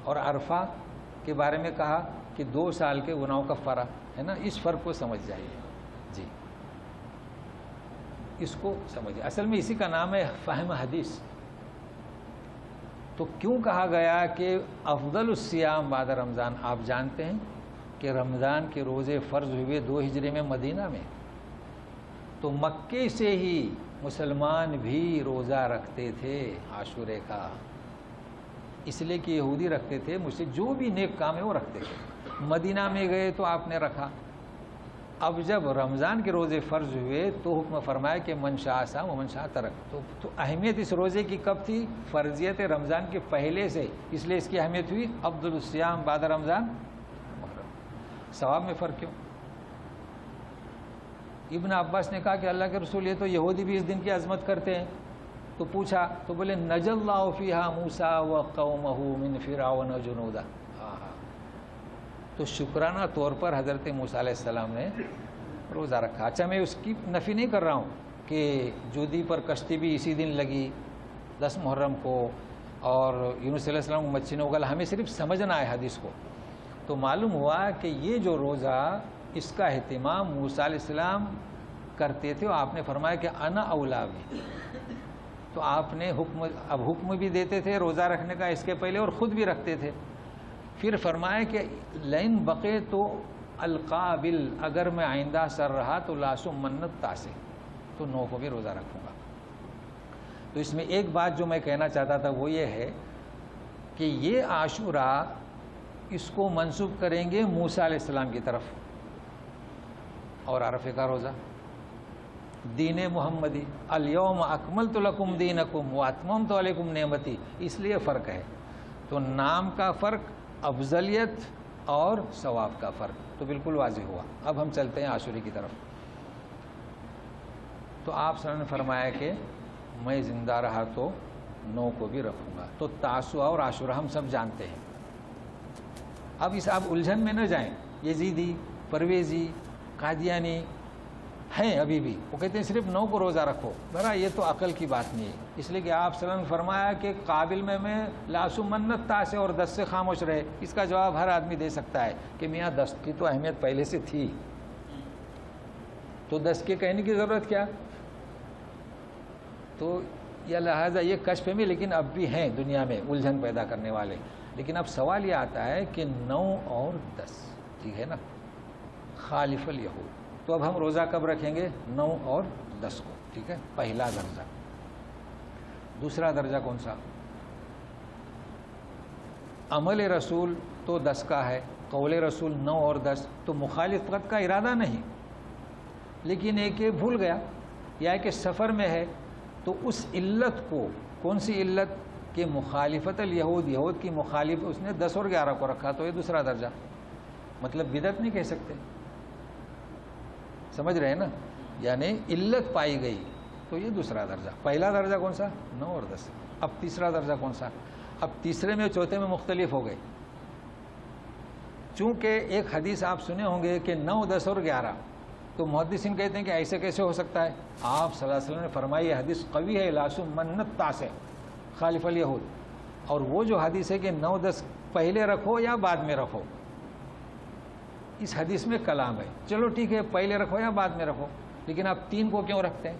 اور عرفہ کے بارے میں کہا کہ 2 سال کے گناہوں کا کفارہ ہے نا، اس فرق کو سمجھ جائیے جی، اس کو سمجھیے۔ اصل میں اسی کا نام ہے فہم حدیث۔ تو کیوں کہا گیا کہ افضل الصیام بعد رمضان؟ آپ جانتے ہیں کہ رمضان کے روزے فرض ہوئے 2 ہجری میں مدینہ میں، تو مکے سے ہی مسلمان بھی روزہ رکھتے تھے عاشورے کا، اس لیے کہ یہودی رکھتے تھے، مجھ سے جو بھی نیک کام ہے وہ رکھتے تھے، مدینہ میں گئے تو آپ نے رکھا۔ اب جب رمضان کے روزے فرض ہوئے تو حکم فرمایا کہ من شاء صام و من شاء ترک، تو اہمیت اس روزے کی کب تھی؟ فرضیت رمضان کے پہلے سے، اس لیے اس کی اہمیت ہوئی افضل الصیام بعد رمضان محرم۔ ثواب میں فرق کیوں؟ ابن عباس نے کہا کہ اللہ کے رسول یہ تو یہودی بھی اس دن کی عظمت کرتے ہیں، تو پوچھا تو بولے نجى الله فيها موسى وقومه من فرعون وجنوده، تو شکرانہ طور پر حضرت موسیٰ علیہ السلام نے روزہ رکھا۔ اچھا، میں اس کی نفی نہیں کر رہا ہوں کہ جودی پر کشتی بھی اسی دن لگی 10 محرم کو، اور یونس علیہ السلام کو مچھی نے اگلا، ہمیں صرف سمجھنا ہے حدیث کو۔ تو معلوم ہوا کہ یہ جو روزہ، اس کا اہتمام موسیٰ علیہ السلام کرتے تھے، اور آپ نے فرمایا کہ انا اولا بھی، تو آپ نے حکم بھی دیتے تھے روزہ رکھنے کا اس کے پہلے، اور خود بھی رکھتے تھے۔ پھر فرمایا کہ لئن بقے تو القابل، اگر میں آئندہ سر رہا تو لاسو منت تاسے، تو 9 کو بھی روزہ رکھوں گا۔ تو اس میں ایک بات جو میں کہنا چاہتا تھا وہ یہ ہے کہ یہ عاشورہ اس کو منسوب کریں گے موسیٰ علیہ السلام کی طرف، اور عرفے کا روزہ دین محمدی، الیوم اکملت لکم دینکم واتممت علیکم نعمتی، اس لیے فرق ہے۔ تو نام کا فرق، افضلیت اور ثواب کا فرق تو بالکل واضح ہوا۔ اب ہم چلتے ہیں عاشورے کی طرف۔ تو آپ صلی اللہ علیہ وسلم نے فرمایا کہ میں زندہ رہا تو 9 کو بھی رکھوں گا۔ تو تاسوعہ اور عاشورہ ہم سب جانتے ہیں۔ اب آپ الجھن میں نہ جائیں، یزیدی، پرویزی، قادیانی، ہیں ابھی بھی، وہ کہتے ہیں صرف 9 کو روزہ رکھو. ذرا یہ تو عقل کی بات نہیں ہے، اس لیے کہ آپ صلی اللہ علیہ وسلم نے فرمایا کہ قابل میں لاسو منت تاسے اور 10 سے خاموش رہے. اس کا جواب ہر آدمی دے سکتا ہے کہ میاں 10 کی تو اہمیت پہلے سے تھی، تو 10 کے کہنے کی ضرورت کیا؟ تو یا لہٰذا یہ کشف میں، لیکن اب بھی ہیں دنیا میں الجھن پیدا کرنے والے. لیکن اب سوال یہ آتا ہے کہ 9 اور 10 ٹھیک ہے نا، خالف الیہود. تو اب ہم روزہ کب رکھیں گے؟ 9 اور 10 کو. ٹھیک ہے، پہلا درجہ. دوسرا درجہ کون سا؟ عمل رسول تو 10 کا ہے، قول رسول 9 اور 10. تو مخالفت کا ارادہ نہیں، لیکن ایک بھول گیا یا کہ سفر میں ہے، تو اس علت کو، کون سی علت کہ مخالفت الیہود، یہود کی مخالف، اس نے 10 اور 11 کو رکھا. تو یہ دوسرا درجہ، مطلب بدعت نہیں کہہ سکتے. سمجھ رہے ہیں نا؟ یعنی علت پائی گئی تو یہ دوسرا درجہ. پہلا درجہ کون سا؟ 9 اور 10. اب تیسرا درجہ کون سا؟ اب تیسرے میں چوتھے میں مختلف ہو گئے. چونکہ ایک حدیث آپ سنے ہوں گے کہ 9 10 اور 11، تو محدثین کہتے ہیں کہ ایسے کیسے ہو سکتا ہے؟ آپ صلی اللہ علیہ وسلم نے فرمائی یہ حدیث قوی ہے، لاسو منت تاسے خالف الیہود. اور وہ جو حدیث ہے کہ 9 10 پہلے رکھو یا بعد میں رکھو، اس حدیث میں کلام ہے. چلو ٹھیک ہے، پہلے رکھو یا بعد میں رکھو، لیکن آپ 3 کو کیوں رکھتے ہیں؟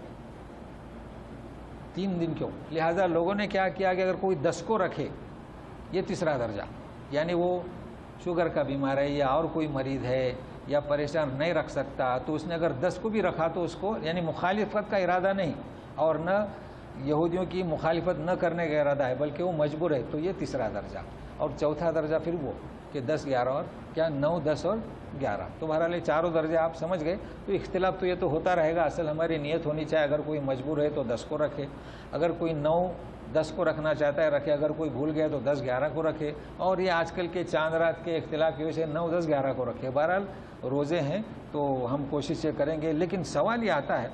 3 دن کیوں؟ لہذا لوگوں نے کیا کیا کہ اگر کوئی 10 کو رکھے، یہ تیسرا درجہ، یعنی وہ شوگر کا بیمار ہے یا اور کوئی مریض ہے یا پریشان نہیں رکھ سکتا، تو اس نے اگر 10 کو بھی رکھا تو اس کو، یعنی مخالفت کا ارادہ نہیں اور نہ یہودیوں کی مخالفت نہ کرنے کا ارادہ ہے، بلکہ وہ مجبور ہے، تو یہ تیسرا درجہ. اور چوتھا درجہ پھر وہ کہ 10 11 اور کیا 9 10 اور 11. تو بہرحال چاروں درجے آپ سمجھ گئے. تو اختلاف تو یہ تو ہوتا رہے گا. اصل ہماری نیت ہونی چاہیے، اگر کوئی مجبور ہے تو 10 کو رکھے، اگر کوئی 9 10 کو رکھنا چاہتا ہے رکھے، اگر کوئی بھول گیا تو 10 11 کو رکھے. اور یہ آج کل کے چاند رات کے اختلاف کی وجہ سے 9 10 11 کو رکھے. بہرحال روزے ہیں تو ہم کوشش یہ کریں گے. لیکن سوال یہ آتا ہے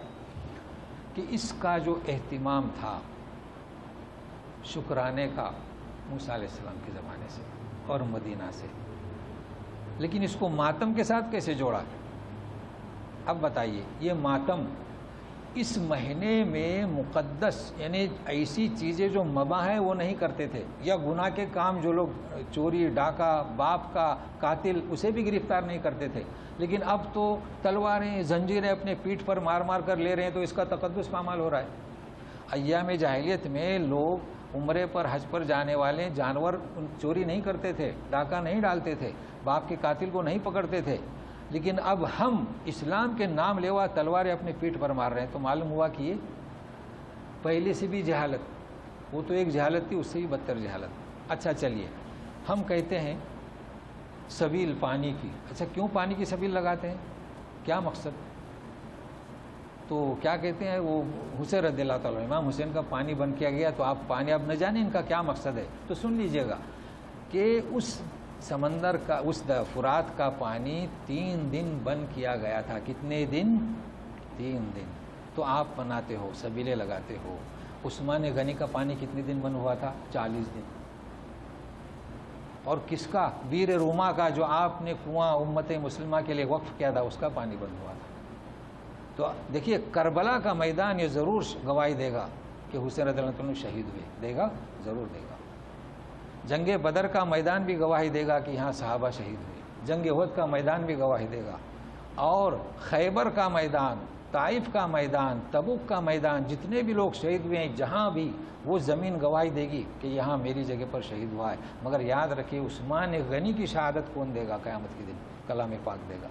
کہ اس کا جو اہتمام تھا شکرانے کا موسیٰ علیہ السلام کے زمانے سے اور مدینہ سے، لیکن اس کو ماتم کے ساتھ کیسے جوڑا؟ اب بتائیے، یہ ماتم اس مہینے میں مقدس، یعنی ایسی چیزیں جو مباح ہیں وہ نہیں کرتے تھے، یا گناہ کے کام جو لوگ چوری ڈاکہ باپ کا قاتل اسے بھی گرفتار نہیں کرتے تھے، لیکن اب تو تلواریں زنجیریں اپنے پیٹھ پر مار مار کر لے رہے ہیں، تو اس کا تقدس پامال ہو رہا ہے. ایام جاہلیت میں لوگ عمرے پر حج پر جانے والے جانور چوری نہیں کرتے تھے، ڈاکہ نہیں ڈالتے تھے، باپ کے قاتل کو نہیں پکڑتے تھے، لیکن اب ہم اسلام کے نام لیوا تلواریں اپنے پیٹھ پر مار رہے ہیں. تو معلوم ہوا کہ یہ پہلے سے بھی جہالت، وہ تو ایک جہالت تھی، اس سے بھی بدتر جہالت. اچھا چلیے، ہم کہتے ہیں سبیل پانی کی. اچھا کیوں پانی کی سبیل لگاتے ہیں؟ کیا مقصد؟ تو کیا کہتے ہیں وہ حسین رضی اللہ تعالیٰ، امام حسین کا پانی بند کیا گیا، تو آپ پانی اب نہ جانیں ان کا کیا مقصد ہے. تو سن لیجئے گا کہ اس سمندر کا، اس فرات کا پانی 3 دن بند کیا گیا تھا. کتنے دن؟ 3 دن. تو آپ بناتے ہو، سبیلیں لگاتے ہو. عثمان غنی کا پانی کتنے دن بند ہوا تھا؟ 40 دن. اور کس کا؟ بیر روما کا، جو آپ نے کنواں امت مسلمہ کے لیے وقف کیا تھا، اس کا پانی بند ہوا تھا. تو دیکھیے کربلا کا میدان یہ ضرور گواہی دے گا کہ حسین رضی اللہ عنہ شہید ہوئے، دے گا، ضرور دے گا. جنگ بدر کا میدان بھی گواہی دے گا کہ یہاں صحابہ شہید ہوئے. جنگ احد کا میدان بھی گواہی دے گا. اور خیبر کا میدان، طائف کا میدان، تبوک کا میدان، جتنے بھی لوگ شہید ہوئے ہیں جہاں بھی، وہ زمین گواہی دے گی کہ یہاں میری جگہ پر شہید ہوا ہے. مگر یاد رکھیے عثمان غنی کی شہادت کون دے گا قیامت کے دن؟ کلام پاک دے گا.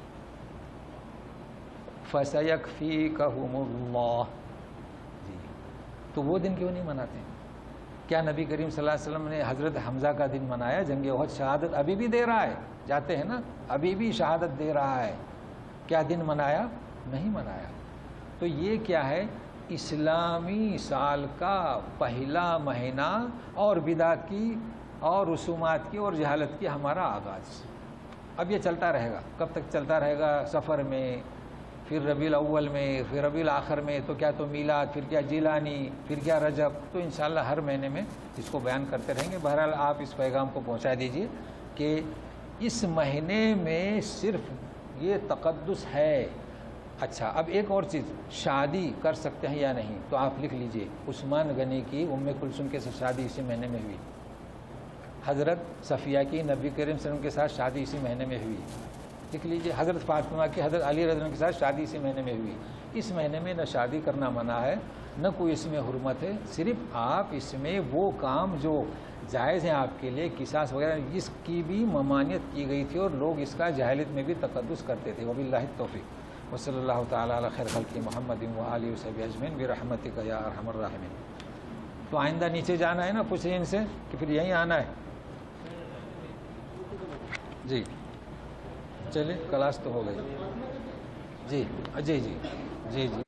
فَسَيَكْفِيكَهُمُ اللَّهُ. جی تو وہ دن کیوں نہیں مناتے؟ کیا نبی کریم صلی اللہ علیہ وسلم نے حضرت حمزہ کا دن منایا؟ جنگ احد شہادت ابھی بھی دے رہا ہے، جاتے ہیں نا، ابھی بھی شہادت دے رہا ہے. کیا دن منایا؟ نہیں منایا. تو یہ کیا ہے؟ اسلامی سال کا پہلا مہینہ اور بدعت کی اور رسومات کی اور جہالت کی ہمارا آغاز. اب یہ چلتا رہے گا. کب تک چلتا رہے گا؟ سفر میں، پھر ربیع الاول میں، پھر ربیع الاخر میں، تو کیا تو میلاد، پھر کیا جیلانی، پھر کیا رجب. تو انشاءاللہ ہر مہینے میں اس کو بیان کرتے رہیں گے. بہرحال آپ اس پیغام کو پہنچا دیجئے کہ اس مہینے میں صرف یہ تقدس ہے اچھا اب ایک اور چیز، شادی کر سکتے ہیں یا نہیں؟ تو آپ لکھ لیجئے عثمان غنی کی ام کلثوم کے ساتھ شادی اسی مہینے میں ہوئی، حضرت صفیہ کی نبی کریم صلی اللہ علیہ وسلم کے ساتھ شادی اسی مہینے میں ہوئی، لکھ لیجئے حضرت فاطمہ کی حضرت علی رضی اللہ عنہ کے ساتھ شادی اسی مہینے میں ہوئی۔ اس مہینے میں نہ شادی کرنا منع ہے نہ کوئی اس میں حرمت ہے، صرف آپ اس میں وہ کام جو جائز ہیں آپ کے لیے، قصاص وغیرہ، اس کی بھی ممانعت کی گئی تھی اور لوگ اس کا جاہلیت میں بھی تقدس کرتے تھے۔ وباللہ التوفیق، وصلی اللہ تعالی علی خیر خلق محمد وآلہ وصحبہ اجمعین برحمتک یا ارحم الراحمین۔ تو آئندہ نیچے جانا ہے نا، پوچھیں ان سے کہ پھر یہیں آنا ہے؟ جی چلے کلاس تو ہو گئی، جی جی جی جی جی